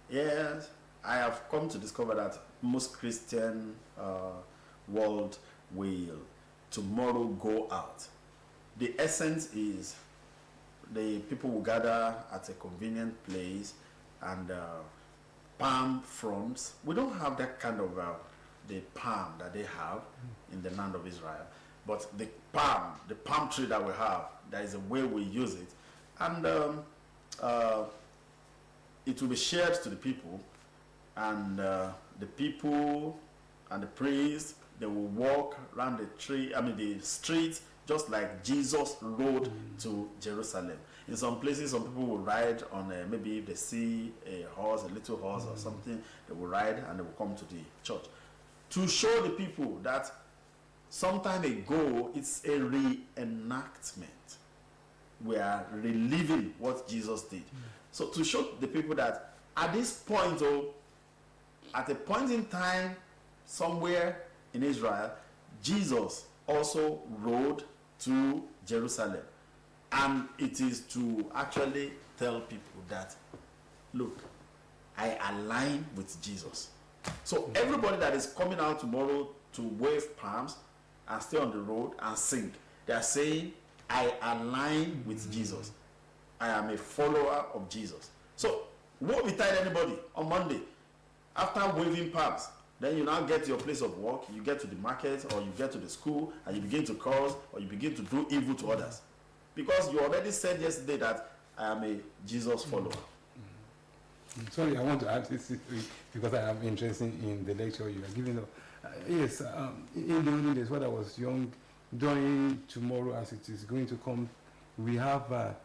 Yes, I have come to discover that most Christian world will tomorrow go out. The essence is the people will gather at a convenient place and palm fronds. We don't have that kind of the palm that they have in the land of Israel, but the palm tree that we have, there is a way we use it. And it will be shared to the people, and the people and the priests, they will walk around the streets just like Jesus rode to Jerusalem. In some places, some people will ride on maybe if they see a little horse or something, they will ride and they will come to the church. To show the people that some time ago, it's a reenactment. We are reliving what Jesus did. So to show the people that at this point, at a point in time, somewhere in Israel, Jesus also rode to Jerusalem. And it is to actually tell people that, look, I align with Jesus. So everybody that is coming out tomorrow to wave palms and stay on the road and sing, they are saying, I align with Jesus. I am a follower of Jesus. So won't we tell anybody on Monday, after waving palms, then you now get to your place of work, you get to the market, or you get to the school, and you begin to curse, or you begin to do evil to others. Because you already said yesterday that I am a Jesus follower. Sorry, I want to add this because I am interested in the lecture you are giving. Yes, in the olden days when I was young, during tomorrow as it is going to come, we have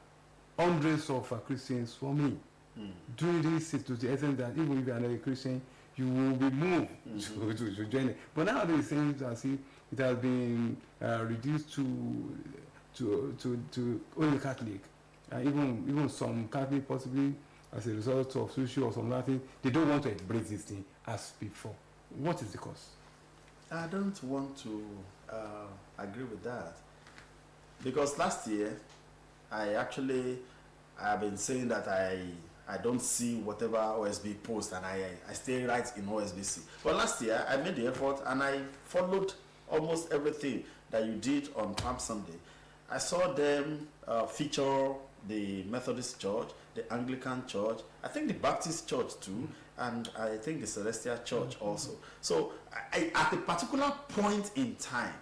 hundreds of Christians for me. Doing this to the extent that even if you are not a Christian, you will be moved to join it. But nowadays it seems as if it has been reduced to only Catholic. Even some Catholic, possibly as a result of social or something, they don't want to embrace this thing as before. What is the cause? I don't want to agree with that, because last year I've been saying that I don't see whatever OSB posts, and I stay right in OSBC. But last year I made the effort and I followed almost everything that you did on Palm Sunday. I saw them feature the Methodist Church, the Anglican Church, I think the Baptist Church too, and I think the Celestial Church also. So at a particular point in time,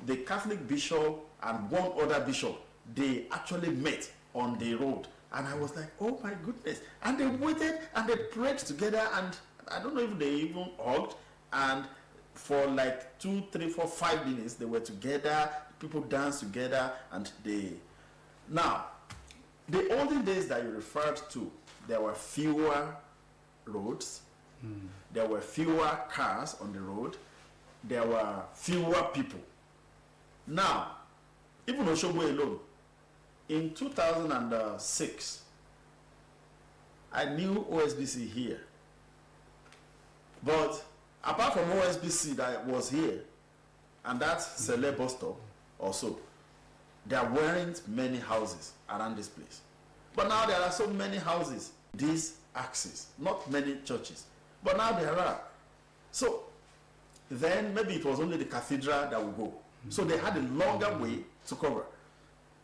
the Catholic bishop and one other bishop, they actually met on the road. And I was like, oh my goodness. And they waited and they prayed together, and I don't know if they even hugged. And for like 2, 3, 4, 5 minutes, they were together, people danced together, and Now, the olden days that you referred to, there were fewer roads, there were fewer cars on the road, there were fewer people. Now, even Osogbo alone, in 2006, I knew OSBC here. But apart from OSBC that was here, and that's Sele bus stop also, there weren't many houses around this place. But now there are so many houses, this axis, not many churches. But now there are. So then maybe it was only the cathedral that would go. So they had a longer way to cover.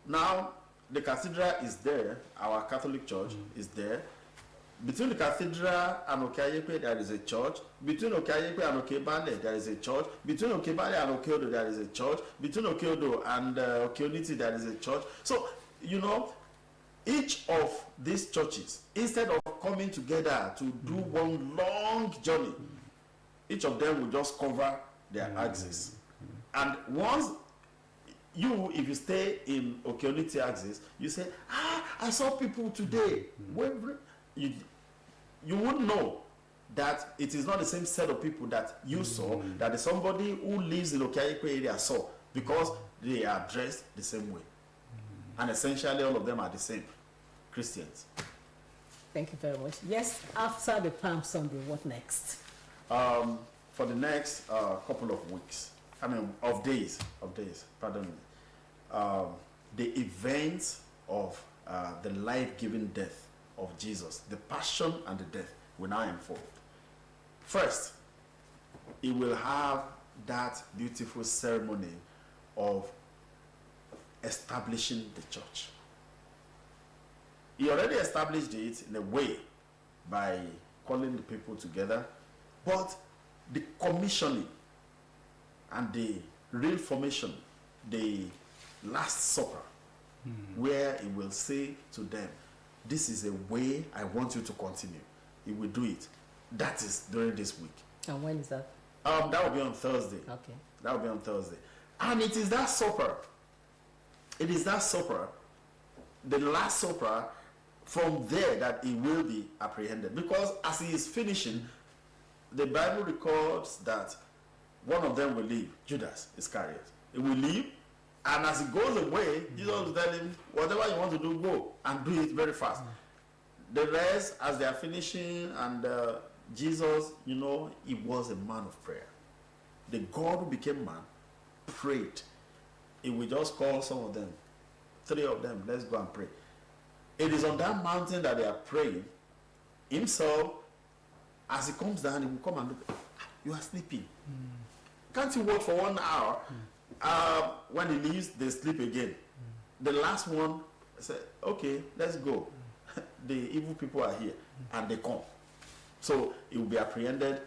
Now, the cathedral is there, our Catholic Church is there. Between the cathedral and Okeayepe, there is a church. Between Okeayepe and Okebale, there is a church. Between Okebale and Okeodo, there is a church. Between Okeodo and Okeoniti, there is a church. So, you know, each of these churches, instead of coming together to do one long journey, each of them will just cover their axis. And once if you stay in Okeoniti axis, you say, I saw people today. You wouldn't know that it is not the same set of people that you saw, that is somebody who lives in Okeayepe area saw, because they are dressed the same way. And essentially all of them are the same, Christians. Thank you very much. Yes, after the Palm Sunday, what next? For the next couple of weeks, of days, pardon me. The events of the life-giving death of Jesus, the passion and the death, will now unfold. First, he will have that beautiful ceremony of establishing the church. He already established it in a way by calling the people together, but the commissioning and the real formation, the Last Supper, where he will say to them, this is a way I want you to continue. He will do it. That is during this week. And when is that? That will be on Thursday. Okay. That will be on Thursday. And it is that supper. It is that supper, the last supper, from there that he will be apprehended. Because as he is finishing, the Bible records that one of them will leave, Judas Iscariot. He will leave, and as he goes away, Jesus will tell him, whatever you want to do, go, and do it very fast. The rest, as they are finishing, and Jesus, you know, he was a man of prayer. The God who became man prayed. He will just call some of them, 3 of them, let's go and pray. It is on that mountain that they are praying. Himself, as he comes down, he will come and look. You are sleeping. Can't you wait for 1 hour? When he leaves, they sleep again. The last one said, okay, let's go. The evil people are here, and they come. So he will be apprehended.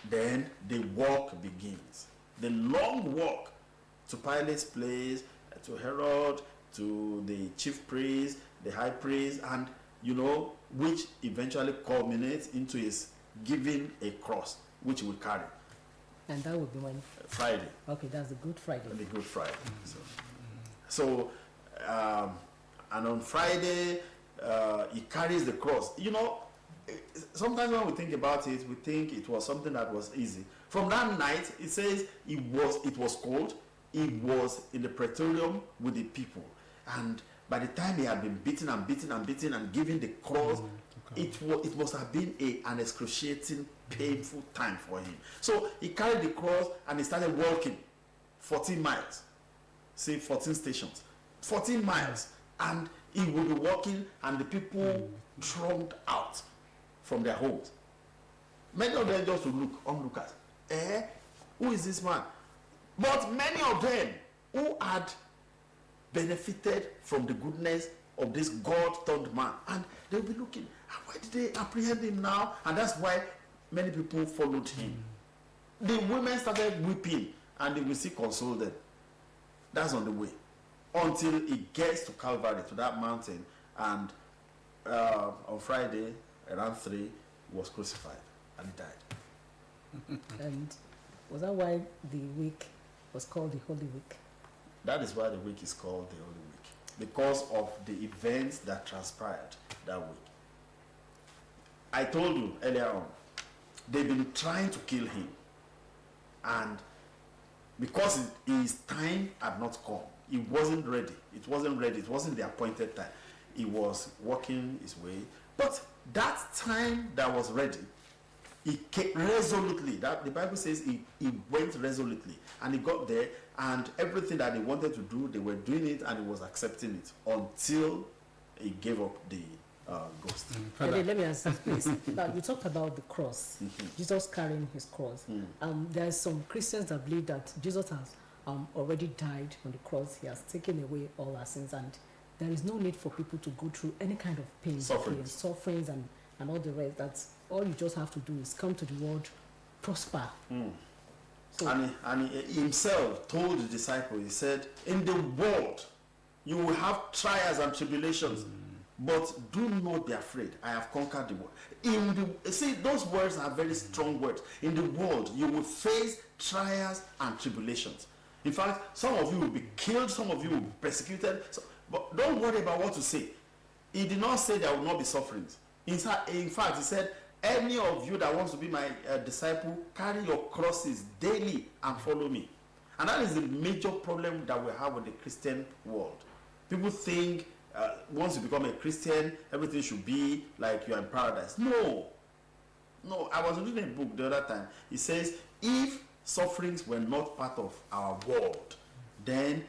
Then the walk begins. The long walk to Pilate's place, to Herod, to the chief priest, the high priest, and you know, which eventually culminates into his giving a cross, which he will carry. And that will be when? Friday. Okay, that's the Good Friday. The Good Friday. So and on Friday, he carries the cross. You know, sometimes when we think about it, we think it was something that was easy. From that night, it says it was cold. He was in the praetorium with the people. And by the time he had been beaten and beaten and beaten and given the cross, it must have been an excruciating, painful time for him. So he carried the cross and he started walking 14 miles. Say 14 stations. 14 miles. And he would be walking and the people thronged out from their homes. Many of them just would look, onlookers. Who is this man? But many of them who had benefited from the goodness of this God-turned man. And they'll be looking, why did they apprehend him now? And that's why many people followed him. The women started weeping, and they will still console them. That's on the way. Until he gets to Calvary, to that mountain, and on Friday, around 3, he was crucified, and he died. And was that why the week was called the Holy Week? That is why the week is called the Holy Week, because of the events that transpired that week. I told you earlier on, they've been trying to kill him, and because his time had not come, he wasn't ready. It wasn't ready. It wasn't the appointed time. He was walking his way, but that time that was ready, he came resolutely. That the Bible says he went resolutely, and he got there, and everything that they wanted to do, they were doing it, and he was accepting it until he gave up the ghost. Let me ask this, please. Now, you talked about the cross, Jesus carrying his cross. There are some Christians that believe that Jesus has already died on the cross. He has taken away all our sins, and there is no need for people to go through any kind of pain, sufferings, and all the rest. That's all you just have to do is come to the world, prosper. So, and he himself told the disciples, he said, in the world you will have trials and tribulations, but do not be afraid. I have conquered the world. See, those words are very strong words. In the world you will face trials and tribulations. In fact, some of you will be killed, some of you will be persecuted. But don't worry about what to say. He did not say there will not be sufferings. In fact, he said, any of you that wants to be my disciple, carry your crosses daily and follow me. And that is the major problem that we have with the Christian world. People think once you become a Christian, everything should be like you are in paradise. No, I was reading a book the other time. It says, if sufferings were not part of our world, then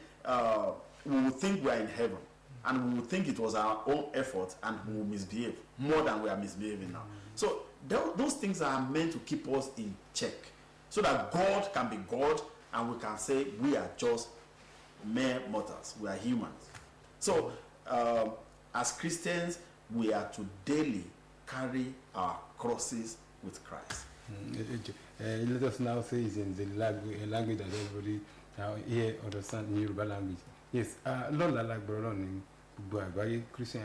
we would think we are in heaven, and we would think it was our own effort, and we will misbehave more than we are misbehaving now. So those things are meant to keep us in check, so that God can be God, and we can say we are just mere mortals, we are humans. So as Christians, we are to daily carry our crosses with Christ. Let us now say it in the language that everybody here understands, in Yoruba language. Yes, Lord, like Christian,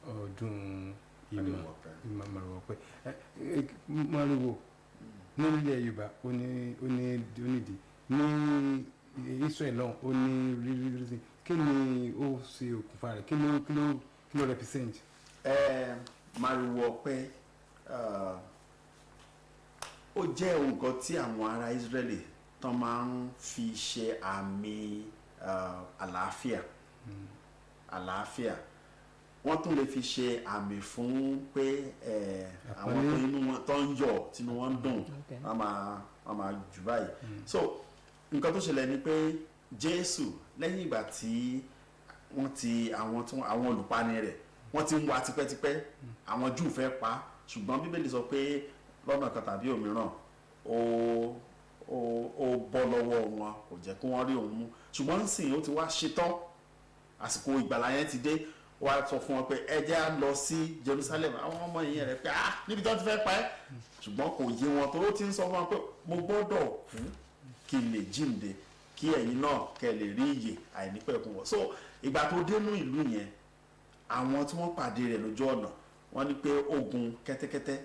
ọdún ìmọ̀rànwọ́pẹ́ mọ́ríwò nílẹ̀ Yorùbá ó nídìí ní Israel náà ó ní rírí kí ni ó ṣe òkùnfà rẹ̀ kí ló represent. Màrìwò ọ̀pẹ ó jẹ́ nǹkan tí àwọn ará Israeli tán máa ń fi ṣe àmì àlàáfíà wọ́n tún lè fi ṣe àmì fún pé àwọn tó inú wọn tó ń yọ̀ tínú wọn ń dùn wọ́n máa jù báyìí. So nǹkan tó ṣẹlẹ̀ ni pé Jésù lẹ́yìn ìgbà tí àwọn olùpani rẹ̀ wọ́n ti ń wá tipẹ́tipẹ́ àwọn Júù fẹ́ pa ṣùgbọ́n Bíbélì sọ pé lọ́nà kan tàbí òmíràn ó bọ́ lọ́wọ́ wọn kò jẹ́ kí wọ́n rí òun mú ṣùgbọ́n nísìnyí ó ti wá ṣetán àsìkò ìgbàlà yẹn ti dé wá sọ fún wọn pé ẹ jẹ́ á lọ sí Jerusalem àwọn ọmọ yìí rẹ̀ pé níbi tí wọ́n ti fẹ́ pa ẹ́ ṣùgbọ́n kò yé wọn tó ti ń sọ fún wọn pé mo gbọ́dọ̀ kú kí n lè jíǹde kí ẹ̀yin náà kẹ́ lè rí ìyè àìnípẹ̀kun wọ̀. So ìgbà tó dénú ìlú yẹn àwọn tí wọ́n pàdé rẹ̀ lójú ọ̀nà wọ́n ní pé ó gun kẹ́tẹ́kẹ́tẹ́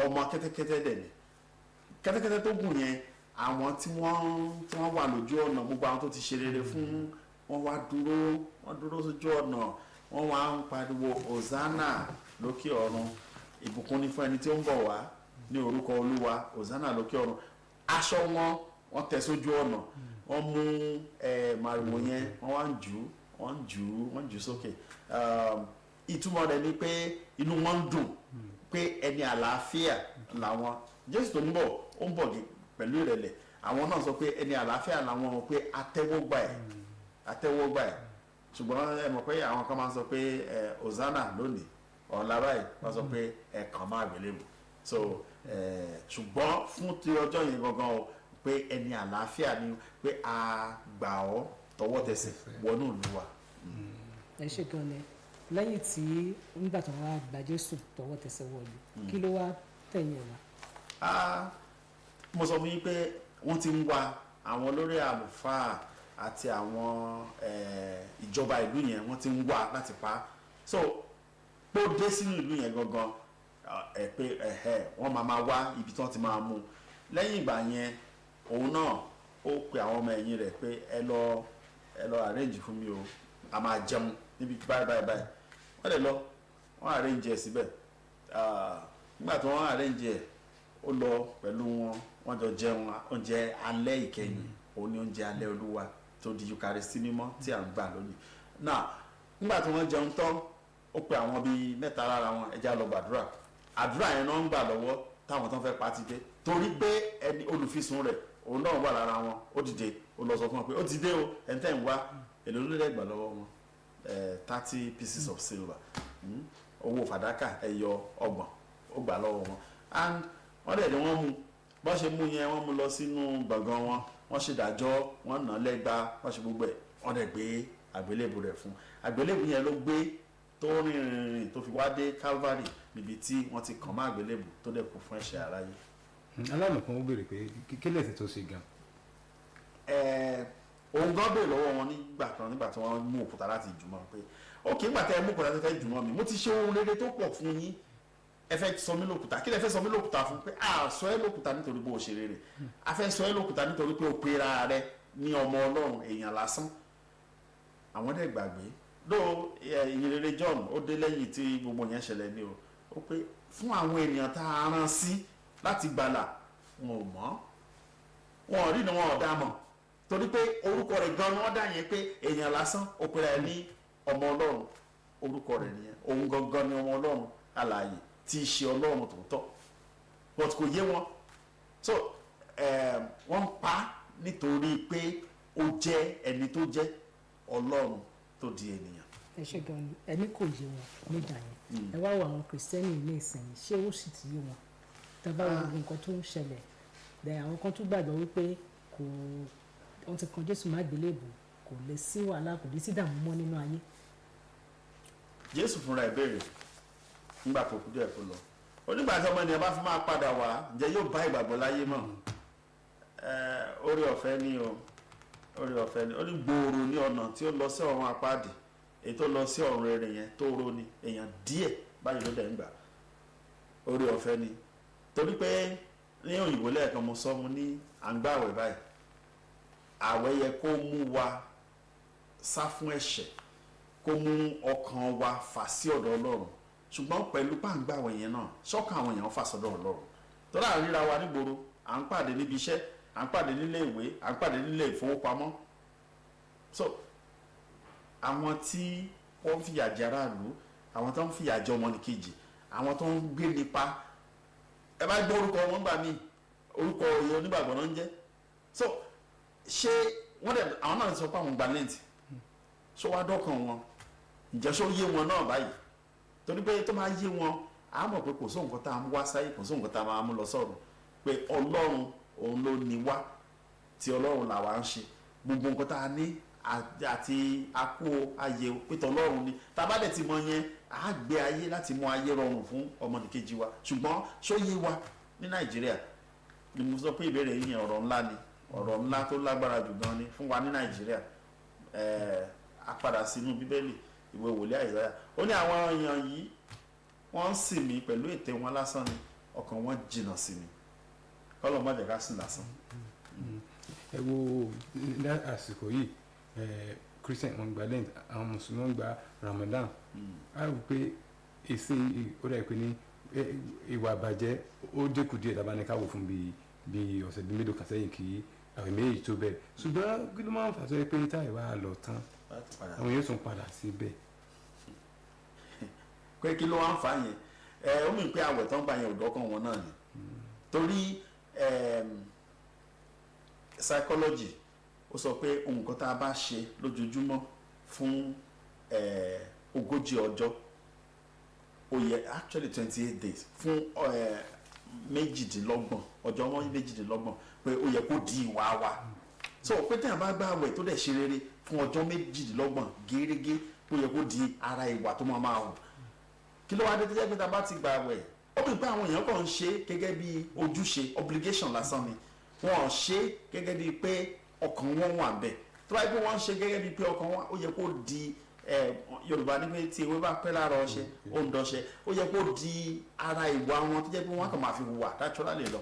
ọmọ kẹ́tẹ́kẹ́tẹ́ dẹ̀ ni kẹ́tẹ́kẹ́tẹ́ tó gùn yẹn àwọn tí wọ́n wà lójú ọ̀nà gbogbo àwọn tó ti ṣe rere fún wọn wá dúró sójú ọ̀nà wọ́n wá ń pariwo Hosanna lókè ọ̀run ìbùkún ni fún ẹni tí ó ń bọ̀ wá ní orúkọ Olúwa Hosanna lókè ọ̀run aṣọ wọ́n tẹ̀ sójú ọ̀nà wọ́n mú màrìwò yẹn wọ́n jù sókè ìtumọ̀ rẹ̀ ni pé inú wọn ń dùn pé ẹni àlàáfíà làwọn Jésù tó ń bọ̀ ó ń bọ̀ pẹ̀lú ìrẹ̀lẹ̀ àwọn náà sọ pé ẹni àlàáfíà làwọn pé atẹ́wọ́gbà ẹ̀ ṣùgbọ́n ẹ mọ̀ pé àwọn kan máa ń sọ pé Hosanna lónìí ọ̀la báyìí wọ́n sọ pé ẹ̀kan máa gbélébù so ṣùgbọ́n fún ti ọjọ́ yẹn gangan o pé ẹni àlàáfíà ni pé a gbà ọ́ tọwọ́ tẹsẹ̀ wọnú ìlú wa. ẹ ṣe gan ni lẹ́yìn tí nígbà tó wá gba Jésù tọwọ́ tẹsẹ̀ wọlé kí ló wá tẹ̀yìn ẹ̀ wá. mo sọ fún yín pé wọ́n ti ń wá àwọn olórí àlùfáà àti àwọn ìjọba ìlú yẹn wọ́n ti ń wá láti pa so pé ó dé sínú ìlú yẹn gangan pé wọ́n máa wá ibi tí wọ́n ti máa mú lẹ́yìn ìgbà yẹn òun náà ó pe àwọn ọmọ ẹ̀yìn rẹ̀ pé ẹ lọ arrange fún mi o a máa jẹun níbi báyìí wọ́n lè lọ wọ́n arrange ẹ̀ síbẹ̀ nígbà tí wọ́n arrange ẹ̀ ó lọ pẹ̀lú wọ́n jọ jẹun oúnjẹ alẹ́ ìkẹyìn òun ni oúnjẹ alẹ́ Olúwa tó di Eucharist mímọ́ tí à ń gbà lónìí náà nígbà tí wọ́n jẹun tán ó pe àwọn bíi mẹ́ta lára wọn ẹja lọ gbàdúrà àdúrà yẹn náà ń gbà lọ́wọ́ táwọn tán fẹ́ pa ti dé torí pé ẹni olùfisùn rẹ̀ òun náà wà lára wọn ó dìde ó lọ sọ fún wọn pé ó ti dé o ẹni tẹ́ ń wá èlò ló lè gbà lọ́wọ́ wọn 30 pieces of silver owó fàdákà ẹyọ 30 ó gbà lọ́wọ́ wọn and wọ́n dẹ̀ ni wọ́n mú bọ́n ṣe mú yẹn wọ́n mú lọ sínú gbọ̀ngàn wọn wọ́n ṣèdájọ́ wọ́n nà lẹ́gba wọ́n ṣe gbogbo ẹ̀ wọ́n dẹ̀ gbé àgbélébù rẹ̀ fún àgbélébù yẹn ló gbé tó rìnrìn tó fi wá dé Calvary níbi tí wọ́n ti kàn má àgbélébù tó dẹ̀ kú fún ẹ̀ṣẹ̀ aráyé. aláàmọ̀ kan ó béèrè pé kí lẹ́sìn tó ṣe gan. òun gan béèrè lọ́wọ́ wọn nígbà tí wọ́n mú òkúta láti jùmọ̀ pé òkè nígbà tí ẹ mú òkúta tó fẹ́ jùmọ̀ mi mo ti ṣe ohun rere tó pọ̀ fún yín ẹ fẹ́ sọ mí lókúta kí lẹ fẹ́ sọ mí lókúta fún pé a sọ ẹ́ lókúta nítorí bó o ṣe rere a fẹ́ sọ ẹ́ lókúta nítorí pé o pera rẹ ní ọmọ Ọlọ́run èèyàn lásán àwọn dẹ̀ gbàgbé ló ìyìn rere John ó dé lẹ́yìn tí gbogbo yẹn ṣẹlẹ̀ ní o ó pé fún àwọn ènìyàn tá a rán sí láti gbàlà wọn ò mọ̀ wọn ò rí ni wọn ò dá mọ̀ torí pé orúkọ rẹ̀ gan ni wọ́n dá yẹn pé èèyàn lásán ó pera ẹ ní ọmọ Ọlọ́run orúkọ rẹ̀ nìyẹn òun gangan ni ọmọ Ọlọ́run alààyè tí í ṣe Ọlọ́run tòótọ́ but kò yé wọn so wọ́n pa nítorí pé ó jẹ́ ẹni tó jẹ́ Ọlọ́run tó di ènìyàn. ẹ ṣe gan ni ẹni kò yé wọn nígbà yẹn ẹ wá wo àwọn kìrìsìtẹ́nì ilé ìsìn ṣé ó sì ti yé wọn tàbá wo nǹkan tó ń ṣẹlẹ̀ dẹ̀ àwọn kan tún gbàgbọ́ wípé kò wọ́n ti kan Jésù má gbélébù kò lè sí wàhálà kò lè sí ìdààmú mọ́ nínú ayé. Jésù fúnra ẹ̀ béèrè nígbà tó kú díẹ̀ kó lọ onígbà tí ọmọ ènìyàn bá fi máa padà wá ǹjẹ́ yóò bá ìgbàgbọ́ láyé mọ́ oore ọ̀fẹ́ ni ó ní gbòòrò ní ọ̀nà tí ó lọ sí ọ̀run àpáàdì èyí tó lọ sí ọ̀run rere yẹn tó ró ni èèyàn díẹ̀ báyìí ló dẹ̀ ń gbà orí ọ̀fẹ́ ni torí pé ní òyìnbó lẹ́ẹ̀kan mo sọ mo ní à ń gbààwẹ̀ báyìí àwẹ̀ yẹ kó mú wa sá fún ẹ̀ṣẹ̀ kó mú ọkàn wa fà sí ọ̀dọ̀ Ọlọ́run ṣùgbọ́n pẹ̀lú pàǹgbàwẹ̀ yẹn náà ṣọ́kàn àwọn èèyàn fà sọ́dọ̀ Ọlọ́run tó láà ríra wa nígboro à ń pàdé níbi iṣẹ́ à ń pàdé nílé ìwé à ń pàdé nílé ìfowópamọ́ so àwọn tí wọ́n ń fìyà jẹ aráàlú àwọn tó ń fìyà jẹ ọmọnìkejì àwọn tó ń gbé nípa ẹ bá gbọ́ orúkọ wọn gbà mí orúkọ òye onígbàgbọ́ náà ń jẹ́ so ṣé wọ́n dẹ̀ àwọn náà sọ pé àwọn gba lẹ́ǹtì ṣó wá dọ́kàn wọn ǹjẹ́ ṣó yé wọn náà báyìí torí pé tó máa yé wọn á mọ̀ pé kò sóhun nǹkan tá a mú wá sáyé kò sóhun nǹkan tá a máa mú lọ sọ́run pé Ọlọ́run òun ló ní wá tí Ọlọ́run làwa ń ṣe gbogbo nǹkan tá a ní àti akó ayé pété Ọlọ́run ni tá a bá dẹ̀ ti mọ yẹn á gbé ayé láti mú ayé rọrùn fún ọmọnìkejì wa ṣùgbọ́n ṣó yé wa ní Nàìjíríà ni mo sọ pé ìbéèrè yìí yẹn ọ̀rọ̀ ńlá ni ọ̀rọ̀ ńlá tó lágbára jù gan ni fún wa ní Nàìjíríà a padà sínú Bíbélì ìwé wòlíì Àìsáyà ó ní àwọn èèyàn yìí wọ́n ń sìn mí pẹ̀lú ètè wọn lásán ni ọkàn wọn jìnnà sí mi kọ́lọ̀ má jẹ́ ká sìn lásán. ẹ wo ní àsìkò yìí Christian wọn gba lent àwọn Mùsùlùmí wọn gba Ramadan a rò pé èsì ó dà pé ní ìwà àbàjẹ́ ó dínkù díẹ̀ tàbá ní káwọ́ fún bíi ọ̀sẹ̀ bíi mélòó kan sẹ́yìn kí àwọn méjì tó bẹ́ẹ̀ ṣùgbọ́n kí ló máa ń fà sọ pé táyì wá lọ tán àwọn yóò tún padà síbẹ̀. pé kí ló wá ń fà yẹn ó mì pé àwẹ̀ tó ń gbà yẹn ò dọ́kàn wọn náà ni torí psychology ó sọ pé ohun kan tá a bá ṣe lójoojúmọ́ fún 40 ọjọ́ ó yẹ actually 28 days fún méjìdínlọ́gbọ̀n ọjọ́ wọn méjìdínlọ́gbọ̀n pé ó yẹ kó di ìwà wa so pé tí a bá gbà àwẹ̀ tó dẹ̀ ṣe rere fún ọjọ́ méjìdínlọ́gbọ̀n gẹ́gẹ́ ó yẹ kó di ara ìwà tó máa hù kí ló wá dé tó jẹ́ pé tá a bá ti gbà àwẹ̀ ó bí pé àwọn èèyàn kàn ń ṣe gẹ́gẹ́ bí ojúṣe obligation lásán ni wọ́n ṣe gẹ́gẹ́ bí pé ọkàn wọn wà bẹ́ẹ̀ tó bá yẹ pé wọ́n ṣe gẹ́gẹ́ bí pé ọkàn wọn ó yẹ kó di Yorùbá ní pé tí ewé bá pẹ́ lára ọṣẹ ó ń dọṣẹ ó yẹ kó di ara ìwà wọn tó jẹ́ pé wọ́n kàn máa fi hùwà naturally lọ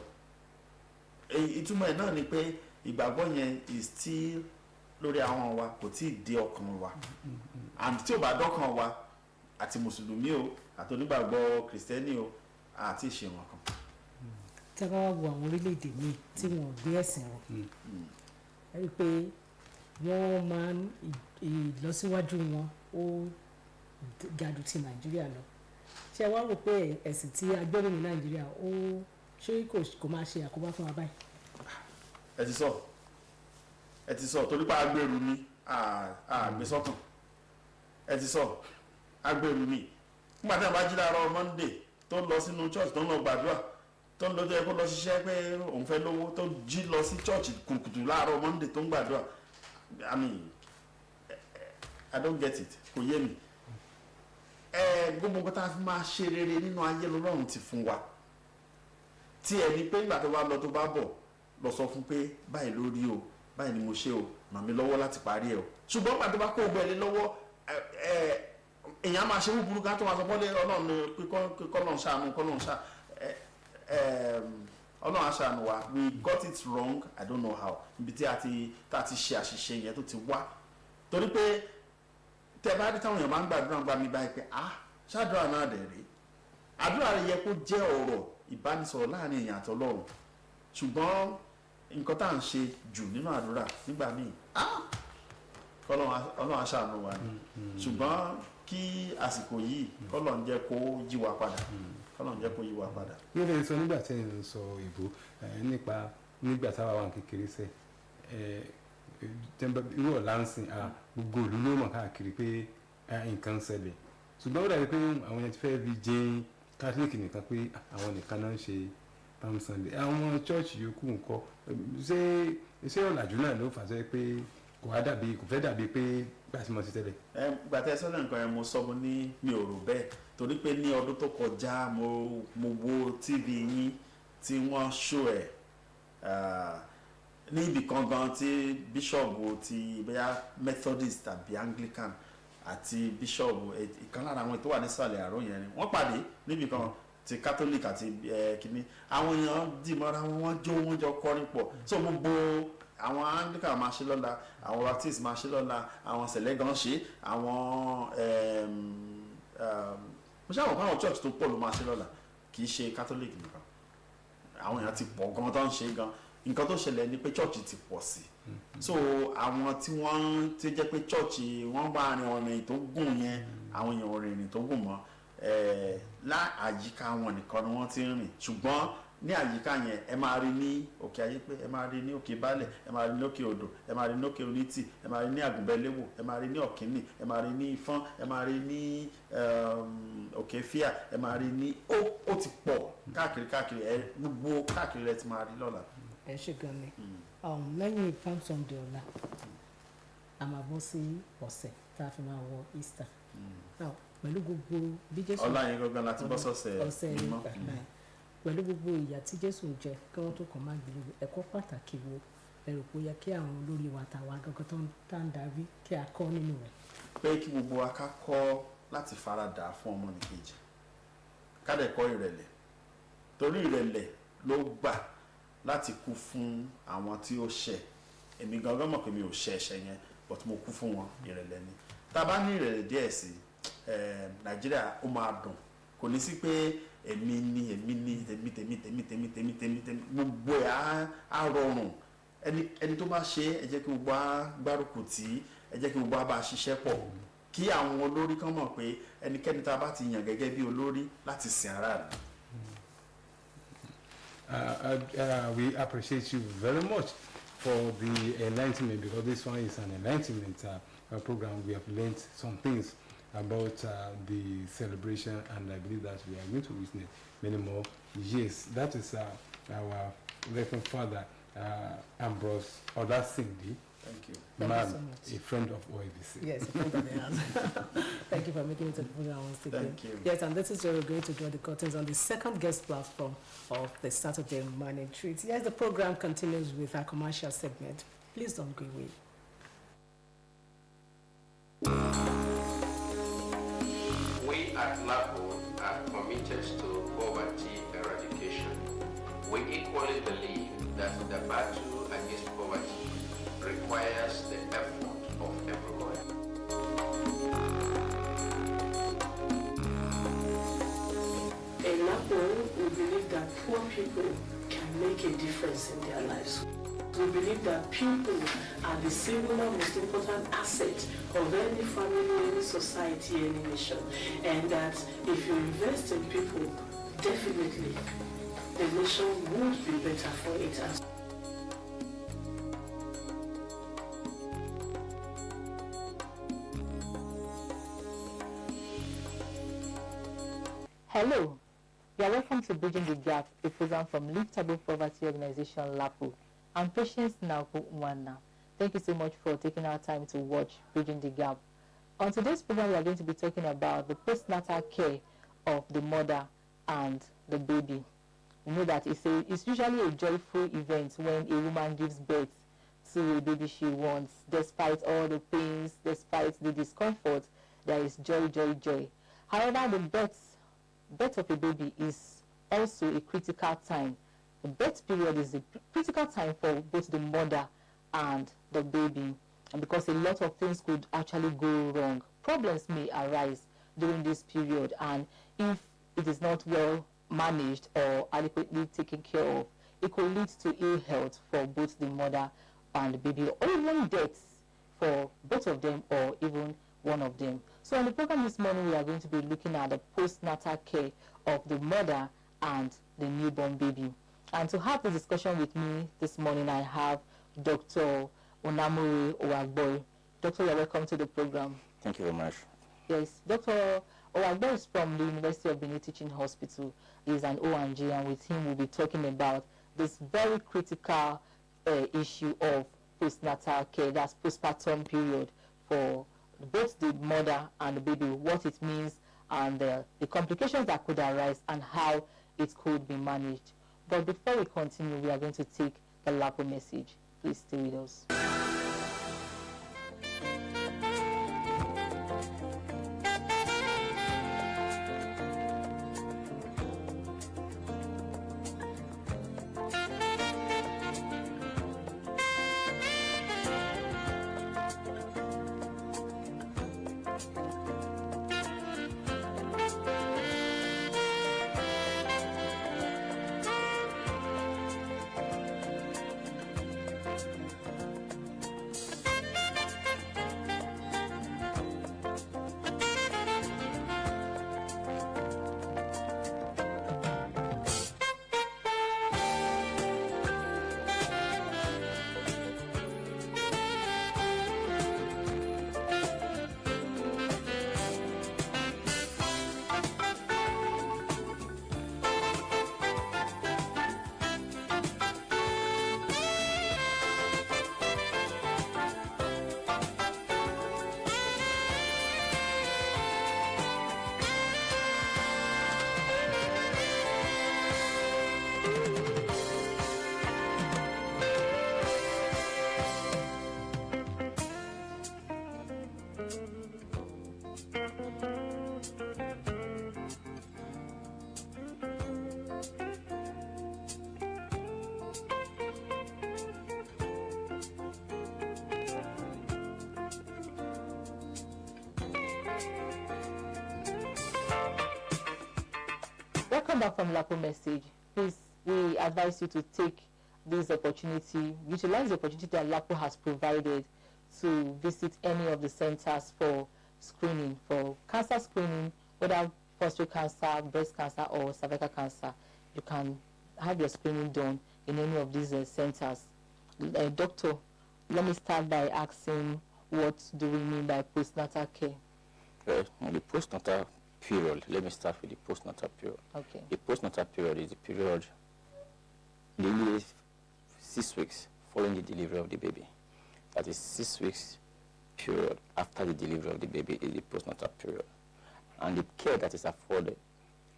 ìtumọ̀ ẹ̀ náà ni pé ìgbàgbọ́ yẹn is still lórí àwọn wa kò tí ì dé ọkàn wa and tí ò bá dọ́kàn wa àti mùsùlùmí o àti onígbàgbọ́ kìrìsìtẹ́nì o àti ìṣẹ̀wọ̀n kan. tí a bá wá wo àwọn orílẹ̀-èdè míì tí wọ́n gbé ẹ̀sìn rọ̀ ẹ rí i pé wọ́n máa ń ìlọsíwájú wọn ó ga jù ti Nàìjíríà lọ ṣé ẹ wá rò pé ẹ̀sìn tí a gbé ní Nàìjíríà ó ṣé kò máa ṣe àkóbá fún wa báyìí. ẹ ti sọ torí pé agbèrú mi àgbésọ́kàn ẹ ti sọ agbèrú mi nígbà tí a bá jí láàárọ̀ Monday tó ń lọ sínú church tó ń lọ gbàdúrà tó ń lọ tó yẹ kó lọ ṣiṣẹ́ pé òun fẹ́ lówó tó jí lọ sí church kùtùkùtù láàárọ̀ Monday tó ń gbàdúrà I mean I don't get it kò yé mi gbogbo nǹkan tá a fi máa ṣe rere nínú ayé lọ́rùn ti fún wa tí ẹni pé nígbà tó bá lọ tó bá bọ̀ lọ sọ fún pé báyìí ló rí o báyìí ni mo ṣe o ràn mí lọ́wọ́ láti parí ẹ̀ o ṣùgbọ́n nígbà tó bá kó gbẹ̀lé lọ́wọ́ èèyàn máa ṣe búburú ká tó máa sọ fọ́lé Ọlọ́run pé kọ́lọ́run ṣàánú Ọlọ́run aṣàánú wa we got it wrong I don't know how ibi tí a ti ṣe àṣìṣe yẹn tó ti wá torí pé tẹ bá rí táwọn èèyàn máa ń gbàdúrà gba mi báyìí pé ṣáàdúrà náà dẹ̀ rí àdúrà rẹ̀ yẹ kó jẹ́ ọ̀rọ̀ ìbánisọ̀rọ̀ láàrin èèyàn àti Ọlọ́run ṣùgbọ́n nǹkan tá à ń ṣe jù nínú àdúrà nígbà míì Ọlọ́run aṣàánú wa ni ṣùgbọ́n kí àsìkò yìí k'Ọlọ́run jẹ́ kó yí wa padà k'Ọlọ́run jẹ́ kó yí wa padà. ní ilé sọ nígbà tí ẹ̀ ń sọ ìbò nípa nígbà táwa wà kékeré sẹ́ irú ọ̀la ń sìn gbogbo ìlú ló mọ̀ káàkiri pé nǹkan ń ṣẹlẹ̀ ṣùgbọ́n ó dàbí pé àwọn yẹn ti fẹ́ fi jẹ́ kátólíìkì nìkan pé àwọn nìkan náà ń ṣe Palm Sunday àwọn chọ́ọ̀chì yòókù ńkọ́ ṣé ọ̀làjú náà ló fà sọ pé kò fẹ́ dàbí pé gbàtí mo ti tẹ́lẹ̀. gbàtẹ́ sọ́dọ̀ nǹkan yẹn mo sọ mo ní mi ò rò bẹ́ẹ̀ torí pé ní ọdún tó kọjá mo wo TV yín tí wọ́n ṣó ẹ̀ ní ibì kan gan tí bíṣọ̀bù ti bóyá Methodist tàbí Anglican àti bíṣọ̀bù ìkan lára àwọn tó wà nísàlẹ̀ àrò yẹn ni wọ́n pàdé níbi kan ti catholic àti kìíní àwọn èèyàn dìmọ́ra wọn jó wọn jọ kọrin pọ̀ so gbogbo àwọn anglican máa ṣe lọ́la àwọn baptist máa ṣe lọ́la àwọn sẹ̀lẹ́gàn ṣe àwọn mo ṣe àwọn káwọn church tó pọ̀ ló máa ṣe lọ́la kì í ṣe catholic nìkan àwọn èèyàn ti pọ̀ gan tó ń ṣe gan nǹkan tó ṣẹlẹ̀ ni pé church ti pọ̀ sí so àwọn tí wọ́n ti jẹ́ pé church wọ́n bá rin ọ̀nà tó gùn yẹn àwọn èèyàn rìn tó gùn mọ́ àyíká wọn nìkan ni wọ́n ti ń rìn ṣùgbọ́n ní àyíká yẹn ẹ máa rí ní òkè ayépé ẹ máa rí ní òkè balẹ̀ ẹ máa rí ní òkè odò ẹ máa rí ní òkè onítì ẹ máa rí ní àgùnbẹ́lẹ́wò ẹ máa rí ní ọ̀kínì ẹ máa rí ní ifọ̀n ẹ máa rí ní òkè fíà ẹ máa rí ní ó ti pọ̀ káàkiri ẹ gbogbo káàkiri rẹ ti máa rí lọ́la. ẹ ṣe gan ni lẹ́yìn palm sunday ọ̀la a máa bọ́ sí ọ̀sẹ̀ tá a fi máa wọ easter pẹ̀lú gbogbo bí jésù ọlá yẹn gangan láti bọ́ sọ́sẹ̀ mímọ́ pẹ̀lú gbogbo ìyà tí jésù jẹ kí wọ́n tó kàn máa gbèrò ẹ̀kọ́ pàtàkì wo ẹ̀rù kó yẹ kí àwọn olórí wa tàwa gangan tó ń tá ń darí kí a kọ́ nínú rẹ̀. pé kí gbogbo wa ká kọ́ láti faradà fún ọmọnìkejì ká dẹ̀ kọ́ ìrẹ̀lẹ̀ torí ìrẹ̀lẹ̀ ló gbà láti kú fún àwọn tí ó ṣẹ̀ èmi gangan mọ̀ pé mi ò ṣẹ̀ ẹ̀ṣẹ̀ yẹn but mo kú fún wọn ìrẹ̀lẹ̀ ni tá a bá ní ìrẹ̀lẹ̀ díẹ̀ sí nàìjíríà ó máa dùn kò ní sí pé èmi tèmi gbogbo ẹ̀ á rọrùn ẹni tó bá ṣe ẹ jẹ́ kí gbogbo á gbárùkù tí ẹ jẹ́ kí gbogbo á bá ṣiṣẹ́ pọ̀ kí àwọn olórí kan mọ̀ pé ẹnikẹ́ni tá a bá ti yàn gẹ́gẹ́ bí olórí láti sin aráàlú. We appreciate you very much for the enlightenment because this one is an enlightenment program. We have learned some things about the celebration and I believe that we are going to witness many more years. That is our Reverend Father Ambrose Odasindi. Thank you. Thank you so much. A friend of OABC. Yes, a friend of the house. Thank you for making it to the program once again. Thank you. Yes, and this is where we're going to draw the curtains on the second guest platform of the Saturday Morning Treat. Yes, the program continues with our commercial segment. Please don't go away. We at LAPO are committed to poverty eradication. We equally believe that the battle against poverty requires the effort of everyone. In LAPO, we believe that poor people can make a difference in their lives. We believe that people are the singular most important asset of any family, any society, any nation. And that if you invest in people, definitely the nation would be better for it. Hello, you are welcome to Bridging the Gap, a program from Lift Above Poverty Organization LAPO. I'm Patience Nauku Mwana. Thank you so much for taking our time to watch Bridging the Gap. On today's program, we are going to be talking about the postnatal care of the mother and the baby. We know that it's usually a joyful event when a woman gives birth to a baby she wants. Despite all the pains, despite the discomfort, there is joy, joy, joy. However, the birth of a baby is also a critical time. The birth period is a critical time for both the mother and the baby, and because a lot of things could actually go wrong. Problems may arise during this period, and if it is not well managed or adequately taken care of, it could lead to ill health for both the mother and the baby, or even deaths for both of them or even one of them. So on the program this morning, we are going to be looking at the postnatal care of the mother and the newborn baby. And to have the discussion with me this morning, I have Dr. Onamure Owagboy. Doctor, you're welcome to the program. Thank you very much. Yes, Dr. Owagboy is from the University of Benin Teaching Hospital. He's an ONG, and with him we'll be talking about this very critical issue of postnatal care, that's postpartum period for both the mother and the baby, what it means and the complications that could arise and how it could be managed. But before we continue, we are going to take the LAPO message. Please stay with us. Coming back from Lapo message, please, we advise you to take this opportunity, utilize the opportunity that Lapo has provided to visit any of the centers for screening, for cancer screening, whether prostate cancer, breast cancer, or cervical cancer. You can have your screening done in any of these centers. Doctor, let me start by asking, what do we mean by postnatal care? The postnatal period, let me start with the postnatal period. Okay. The postnatal period is the period, the 6 weeks following the delivery of the baby. That is 6 weeks period after the delivery of the baby is the postnatal period. And the care that is afforded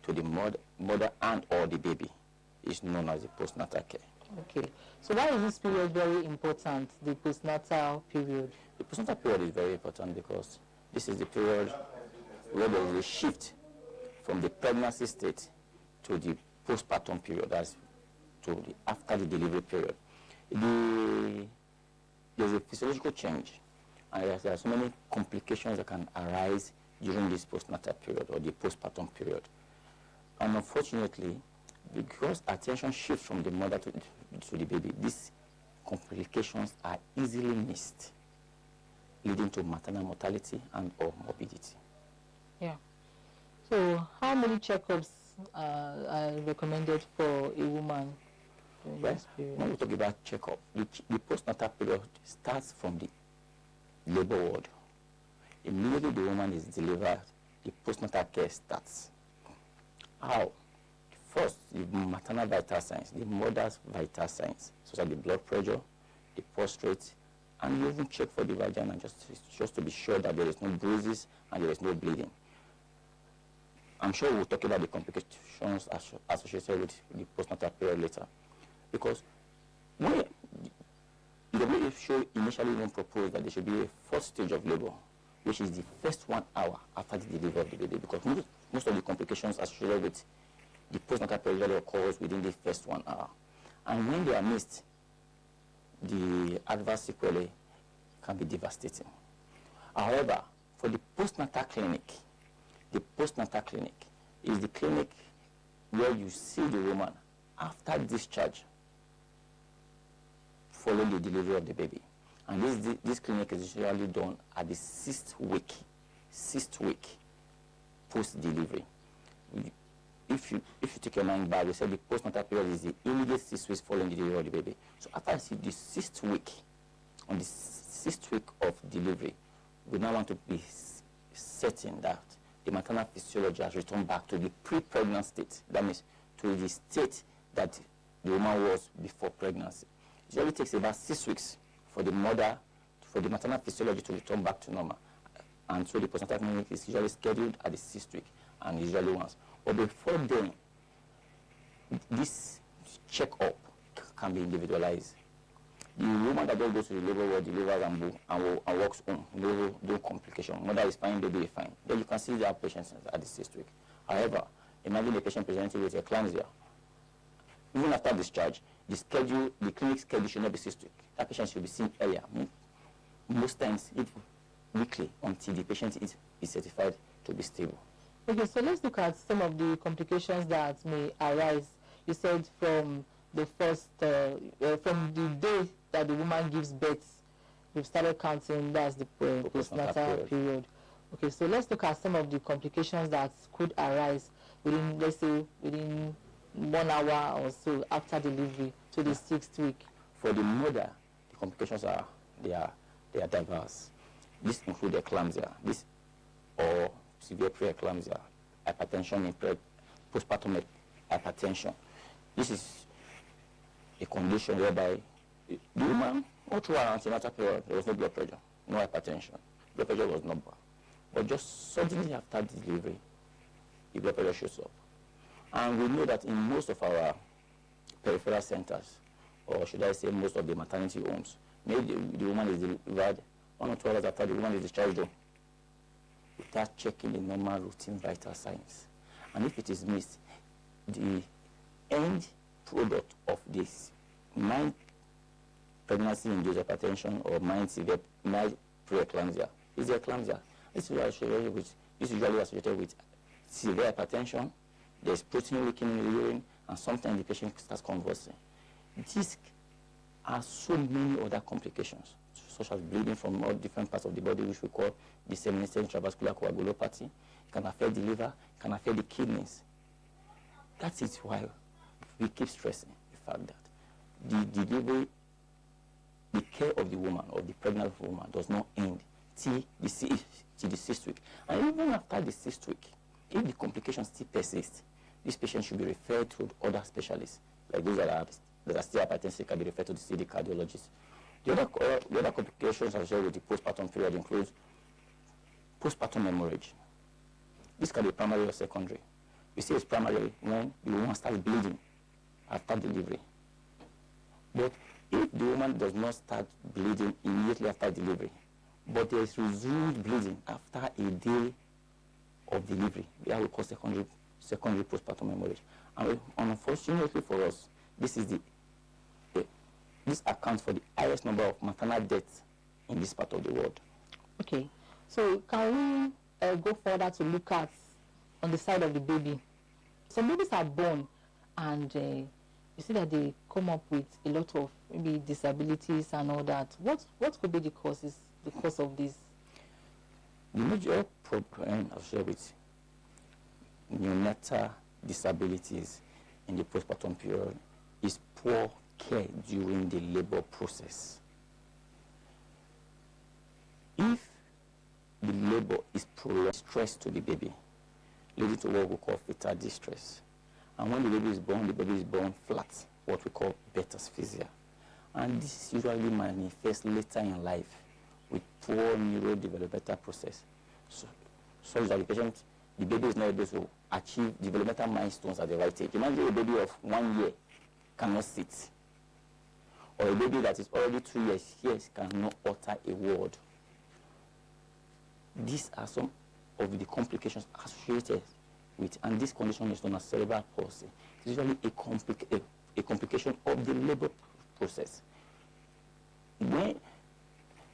to the mother and or the baby is known as the postnatal care. Okay. So why is this period very important, the postnatal period? The postnatal period is very important because this is the period where there is a shift from the pregnancy state to the postpartum period, that's to the after the delivery period. There's a physiological change, and there are so many complications that can arise during this postnatal period or the postpartum period. And unfortunately, because attention shifts from the mother to the baby, these complications are easily missed, leading to maternal mortality and or morbidity. Yeah. So how many checkups are recommended for a woman during this period? When we talk about checkup, the postnatal period starts from the labor ward. Immediately the woman is delivered, the postnatal care starts. How? First, the maternal vital signs, the mother's vital signs, such as the blood pressure, the pulse rate, and you even check for the vagina just to be sure that there is no bruises and there is no bleeding. I'm sure we'll talk about the complications associated with the postnatal period later. Because when the WHO initially even proposed that there should be a first stage of labor, which is the first 1 hour after the delivery of the baby, because most of the complications associated with the postnatal period occurs within the first 1 hour. And when they are missed, the adverse sequelae can be devastating. However, for the postnatal clinic is the clinic where you see the woman after discharge following the delivery of the baby. And this clinic is usually done at the sixth week post-delivery. If you take your mind back, we said the postnatal period is the immediate 6 weeks following the delivery of the baby. So after the 6th week, on the 6th week of delivery, we now want to be certain that the maternal physiology has returned back to the pre-pregnant state. That means to the state that the woman was before pregnancy. It usually takes about 6 weeks for the maternal physiology to return back to normal. And so the postnatal clinic is usually scheduled at the 6th week, and usually once. But before then, this check-up can be individualized. The woman that just goes to the labor ward, delivers and walks home, no complication. Mother is fine, baby is fine. Then you can see the patients at the 6th week. However, imagine the patient presenting with eclampsia. Even after discharge, the clinic schedule should not be 6th week. That patient should be seen earlier. Most times, weekly, until the patient is certified to be stable. Okay, so let's look at some of the complications that may arise. You said from the from the day that the woman gives birth, we've started counting, that's the postnatal period. Okay, so let's look at some of the complications that could arise within, let's say, within 1 hour or so after delivery to the 6th week. For the mother, the complications are diverse. This includes eclampsia, or severe preeclampsia, hypertension, postpartum hypertension. This is a condition whereby the woman, all through her antenatal period, there was no blood pressure, no hypertension. Blood pressure was normal. But just suddenly after delivery, the blood pressure shows up. And we know that in most of our peripheral centers, or should I say most of the maternity homes, maybe the woman is delivered 1 or 2 hours after the woman is discharged without checking the normal routine vital signs. And if it is missed, the end product of this mild pregnancy-induced hypertension or mild preeclampsia is the eclampsia. This is usually associated with severe hypertension, there's protein leaking in the urine, and sometimes the patient starts convulsing. These are so many other complications, such as bleeding from all different parts of the body, which we call disseminated intravascular coagulopathy. It can affect the liver, it can affect the kidneys. That is why we keep stressing the fact that the delivery, the care of the woman, of the pregnant woman, does not end till the 6th week. And even after the 6th week, if the complications still persist, this patient should be referred to other specialists, like those that are still hypertensive can be referred to the CD cardiologist. The other complications associated with the postpartum period includes postpartum hemorrhage. This can be primary or secondary. We say it's primary when the woman starts bleeding after delivery. But if the woman does not start bleeding immediately after delivery, but there is resumed bleeding after a day of delivery, that we call secondary postpartum hemorrhage. And unfortunately for us, this accounts for the highest number of maternal deaths in this part of the world. Okay, so can we go further to look at on the side of the baby? Some babies are born and you see that they come up with a lot of maybe disabilities and all that. What could be the cause of this? The major problem associated with neonatal disabilities in the postpartum period is poor care during the labor process. If the labor is prolonged, stress to the baby, leading to what we call fetal distress. And when the baby is born flat, what we call beta asphyxia. And this usually manifests later in life with poor neurodevelopmental process. So that the baby is not able to achieve developmental milestones at the right age. Imagine a baby of 1 year cannot sit, or a baby that is already 2 years cannot utter a word. These are some of the complications associated with, and this condition is known as cerebral palsy. It's usually a complication of the labor process.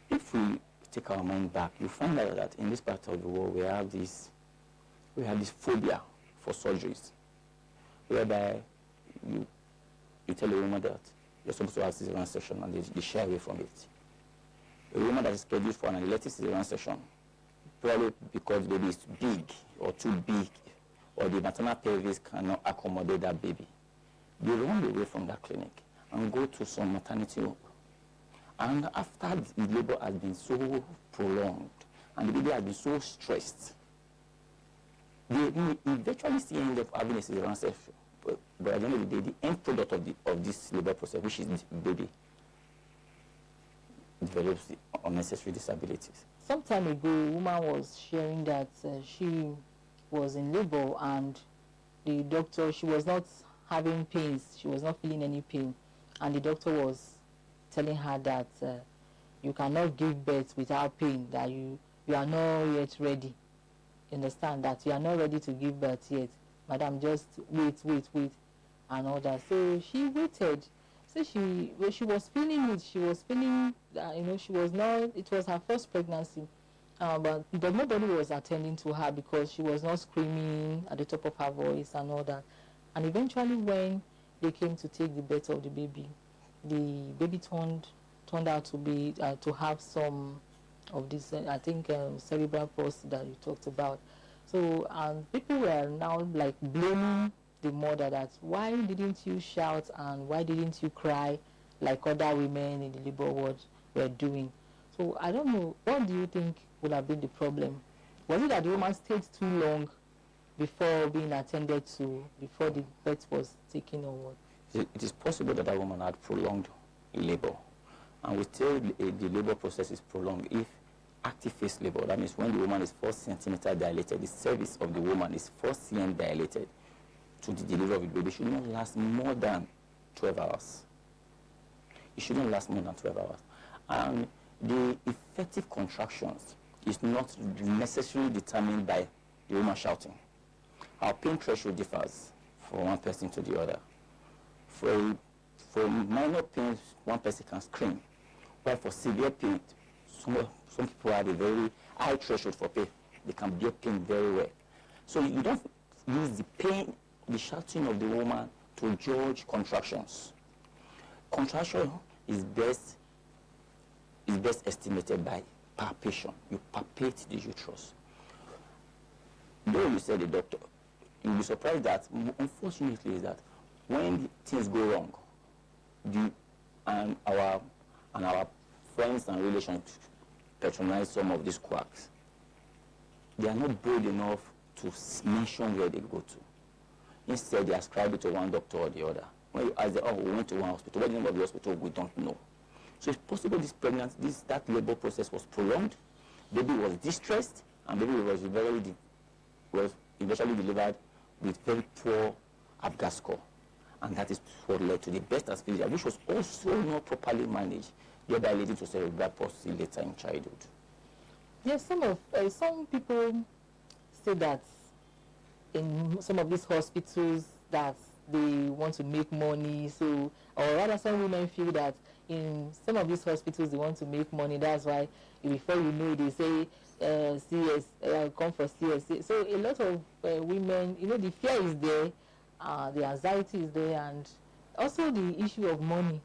If we take our mind back, you find out that in this part of the world we have this phobia for surgeries, whereby you tell a woman that you're supposed to have cesarean section and they shy away from it. A woman that is scheduled for an elective cesarean section, probably because the baby is big or too big, or the maternal pelvis cannot accommodate that baby, they run away from that clinic and go to some maternity home. And after the labor has been so prolonged and the baby has been so stressed, they eventually still end up having a cesarean section. But at the end of the day, the end product of this labor process, which is the baby, develops the unnecessary disabilities. Some time ago, a woman was sharing that she was in labor and the doctor, she was not having pains, she was not feeling any pain, and the doctor was telling her that you cannot give birth without pain, that you are not yet ready. Understand that you are not ready to give birth yet, madam, just wait and all that. So she waited. So she was feeling it, she was feeling she was not, it was her first pregnancy, but nobody was attending to her because she was not screaming at the top of her voice and all that. And eventually when they came to take the birth of the baby turned out to be to have some of this I think cerebral palsy that you talked about. So people were now like blaming the mother, that why didn't you shout and why didn't you cry like other women in the labor ward were doing. So I don't know, what do you think would have been the problem? Was it that the woman stayed too long before being attended to, before the birth was taken, or what? It is possible that woman had prolonged labor, and we tell the labor process is prolonged if active phase labor, that means when the woman is 4 centimeters dilated, the cervix of the woman is 4 cm dilated, to the delivery of the baby should not last more than 12 hours. It shouldn't last more than 12 hours. And the effective contractions is not necessarily determined by the woman shouting. Our pain threshold differs from one person to the other. For minor pains, one person can scream, while for severe pain, some people have a very high threshold for pain. They can bear pain very well. So you don't use the pain the shouting of the woman to judge contractions. Contraction is best estimated by palpation. You palpate the uterus. Though you said the doctor, you'll be surprised that unfortunately is that when things go wrong, our friends and relations patronize some of these quacks. They are not bold enough to mention where they go to. Instead, they ascribe it to one doctor or the other. When you ask them, oh, we went to one hospital, what the name of the hospital, we don't know. So it's possible this pregnancy, that labor process was prolonged, baby was distressed, and baby was eventually delivered with very poor ABGA score. And that is what led to the best asphyxia, which was also not properly managed, thereby leading to cerebral palsy later in childhood. Yes, some people say that in some of these hospitals that they want to make money, so, or rather some women feel that in some of these hospitals they want to make money, that's why before you know they say CS, come for CS. So a lot of women, the fear is there, the anxiety is there, and also the issue of money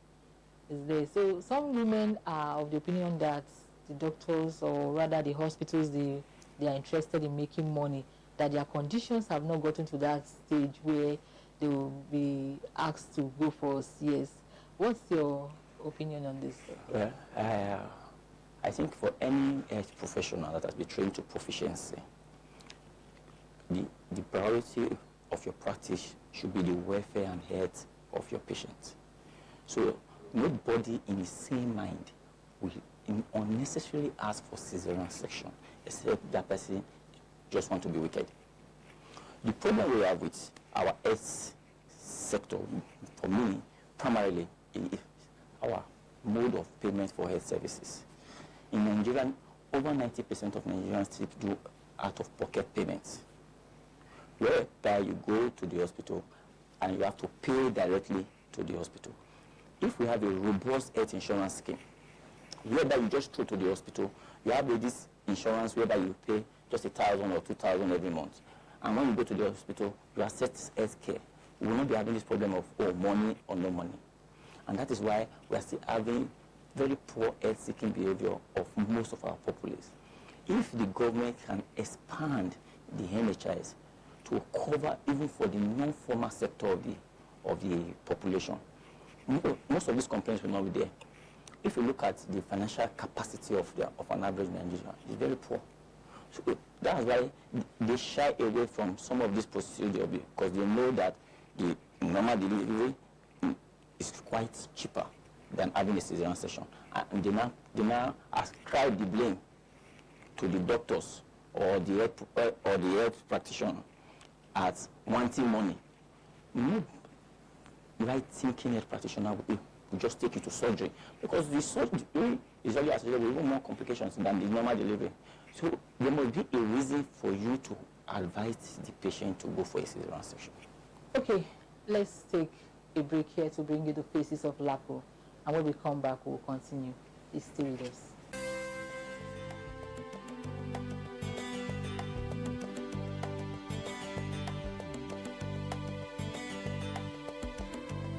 is there. So some women are of the opinion that the doctors, or rather the hospitals, they are interested in making money, that their conditions have not gotten to that stage where they will be asked to go for CS. What's your opinion on this? Well, I think for any health professional that has been trained to proficiency, the priority of your practice should be the welfare and health of your patient. So nobody in his sane mind will unnecessarily ask for cesarean section, except that person just want to be wicked. The problem we have with our health sector, for me, primarily, is our mode of payment for health services. In Nigeria, over 90% of Nigerians still do out-of-pocket payments, whereby you go to the hospital and you have to pay directly to the hospital. If we have a robust health insurance scheme, whereby you just go to the hospital, you have this insurance whereby you pay just 1,000 or 2,000 every month. And when you go to the hospital, you access health care. We will not be having this problem of, money or no money. And that is why we are still having very poor health-seeking behavior of most of our populace. If the government can expand the NHIs to cover even for the non-formal sector of the population, most of these complaints will not be there. If you look at the financial capacity of an average Nigerian, it's very poor. So that's why they shy away from some of these procedures, because they know that the normal delivery is quite cheaper than having a cesarean section. And they now ascribe the blame to the doctors or the health practitioner as wanting money. No right-thinking health practitioner will just take you to surgery, because the surgery is already associated with even more complications than the normal delivery. So there must be a reason for you to advise the patient to go for a cesarean section. Okay, let's take a break here to bring you the faces of LAPO. And when we come back, we'll continue. Please stay with us.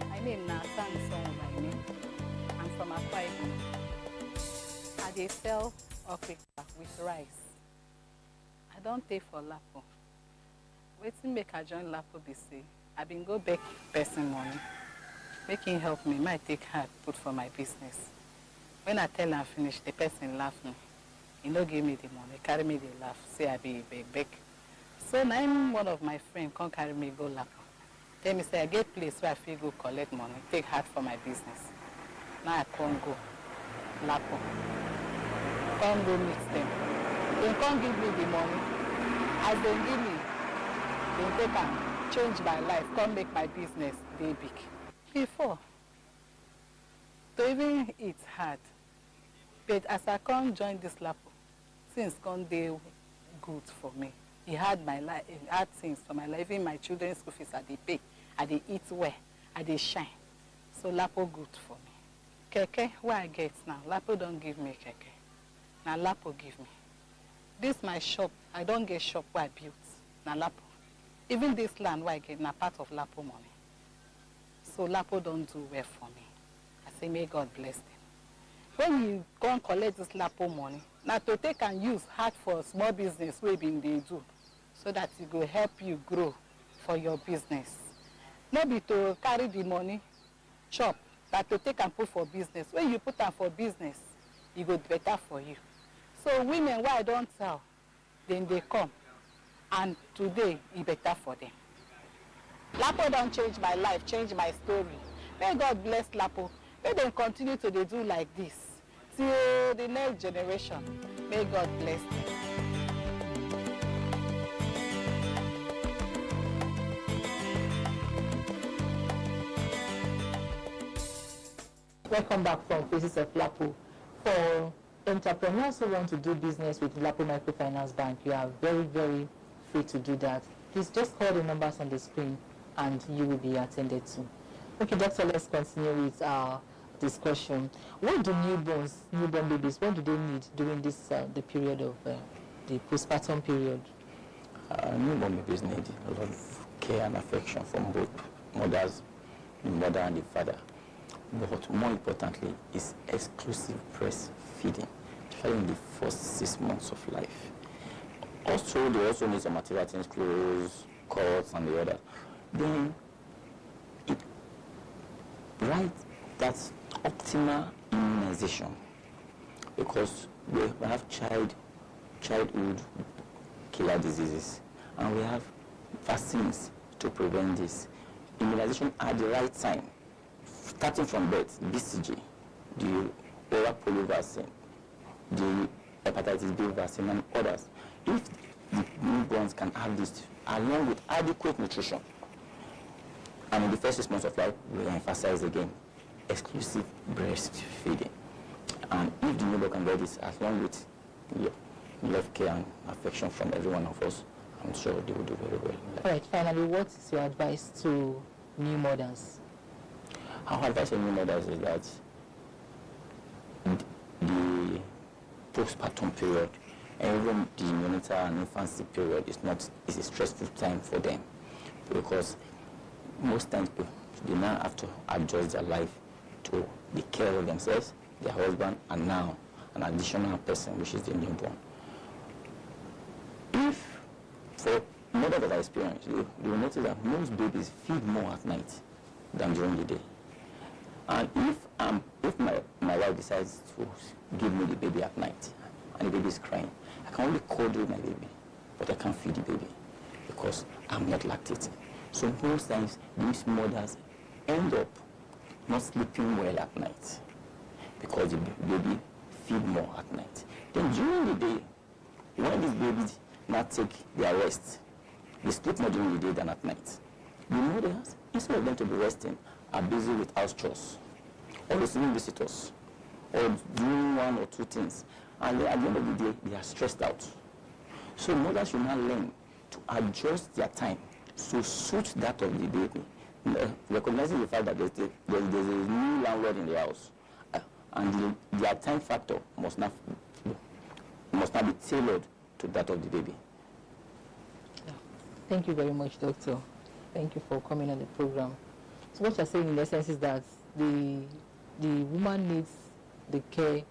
My name is Song by name. I'm from Akwa Ibom. I dey sell okra with rice. I don't pay for LAPO. Wetin make I join LAPO be say I been go beg person money. Make him help me, might take hard put for my business. When I tell him finish, the person laugh me. He no give me the money, carry me the laugh, say I be beg. So now one of my friends come carry me go LAPO. Tell me say I get place where I feel go collect money, take hard for my business. Now I can't go LAPO. Come go meet them. They can't give me the money. As they give me, they take and change my life, come make my business dey big. Before, to even eat hard. But as I can't join this LAPO, things can't dey good for me. He had my life, he had things for my life. Even my children's school fees, I dey pay, I dey eat well, I dey shine. So LAPO good for me. Keke, where I get now, LAPO don't give me keke. Now LAPO give me. This my shop, I don't get shop where I built. Now LAPO even this land where I get na part of Lapo money. So Lapo don't do well for me. I say, may God bless them. When you go and collect this Lapo money, now to take and use hard for small business we been they do, so that it will help you grow for your business. Not be to carry the money, chop, but to take and put for business. When you put them for business, it go better for you. So women, why I don't tell, then they come, and today it better for them. Lapo don't change my life, change my story. May God bless Lapo. May they continue to do like this till the next generation. May God bless them. Welcome back from Faces of Lapo. For entrepreneurs who want to do business with Lapo Microfinance Bank, you are very, very free to do that. Please just call the numbers on the screen and you will be attended to. Okay, doctor, let's continue with our discussion. What do newborn babies, what do they need during this the period of the postpartum period? Newborn babies need a lot of care and affection from both mothers, the mother and the father. But more importantly is exclusive breastfeeding, especially in the first 6 months of life. Also, they also need some material things, clothes, cots, and the other. Then, that's optimal immunization, because we have childhood killer diseases, and we have vaccines to prevent this. Immunization at the right time, starting from birth, BCG, the oral polio vaccine, the hepatitis B vaccine, and others. If the newborns can have this, along with adequate nutrition, and in the first 6 months of life, we emphasize again, exclusive breastfeeding. And if the newborn can get this, along with love, care, and affection from every one of us, I'm sure they will do very well. All right, finally, what is your advice to new mothers? Our advice to new mothers is that the postpartum period, and even the neonatal and infancy period is a stressful time for them, because most times they now have to adjust their life to the care of themselves, their husband, and now an additional person, which is the newborn. If, for mothers that I experience, you will notice that most babies feed more at night than during the day. And if my wife decides to give me the baby at night, and the baby is crying, I can only cuddle my baby, but I can't feed the baby because I'm not lactating. So most times, these mothers end up not sleeping well at night because the baby feed more at night. Then during the day, when these babies now take their rest, they sleep more during the day than at night. The mothers, instead of them to be resting, are busy with house chores, or receiving visitors, or doing one or two things. And at the end of the day, they are stressed out. So mothers should now learn to adjust their time to suit that of the baby, recognizing the fact that there's a new landlord in the house, and their time factor must not be tailored to that of the baby. Thank you very much, Doctor. Thank you for coming on the program. So what you're saying in essence is that the woman needs the care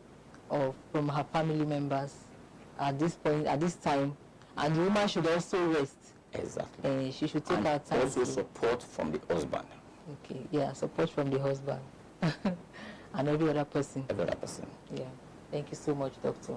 from her family members at this point, at this time, and the woman should also rest. Exactly. She should take her time. Also support from the husband. Okay, yeah, support from the husband and every other person. Every other person. Yeah. Thank you so much, Doctor.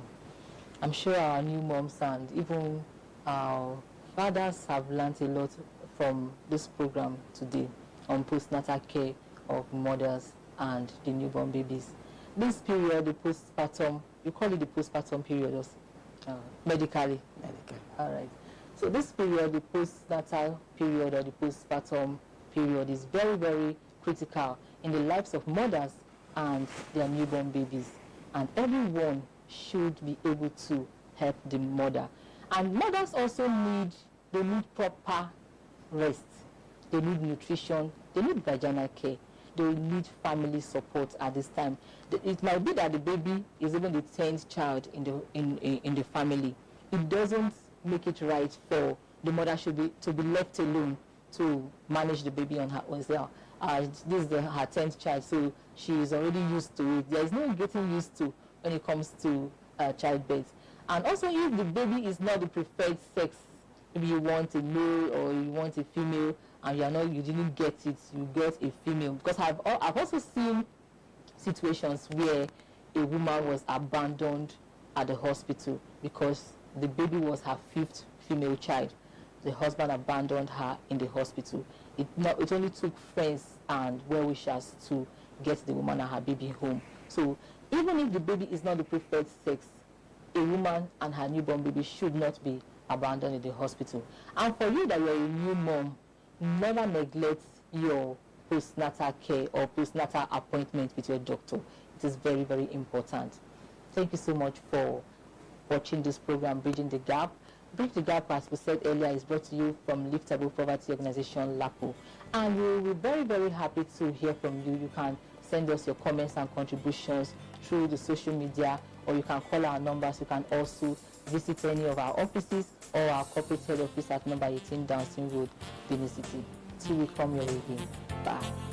I'm sure our new moms and even our fathers have learned a lot from this program today on postnatal care of mothers and the newborn babies. This period, the postpartum, you call it the postpartum period also, medically? Medically. All right. So this period, the postnatal period or the postpartum period, is very, very critical in the lives of mothers and their newborn babies. And everyone should be able to help the mother. And mothers also need proper rest. They need nutrition. They need vaginal care. They need family support at this time. It might be that the baby is even the 10th child in the family. It doesn't make it right for the mother should be left alone to manage the baby on her own. This is her 10th child, so she is already used to it. There is no getting used to when it comes to childbirth. And also, if the baby is not the preferred sex, maybe you want a male or you want a female, and you didn't get it, you get a female. Because I've also seen situations where a woman was abandoned at the hospital because the baby was her 5th female child. The husband abandoned her in the hospital. It only took friends and well-wishers to get the woman and her baby home. So even if the baby is not the preferred sex, a woman and her newborn baby should not be abandoned in the hospital. And for you that you're a new mom, never neglect your postnatal care or postnatal appointment with your doctor. It is very, very important. Thank you so much for watching this program, Bridging the Gap. Bridge the Gap, as we said earlier, is brought to you from Lift Above Poverty Organization, LAPO. And we will be very, very happy to hear from you. You can send us your comments and contributions through the social media, or you can call our numbers. You can also visit any of our offices or our corporate head office at number 18 Downstream Road, Benin City. Till we come your way again. Bye.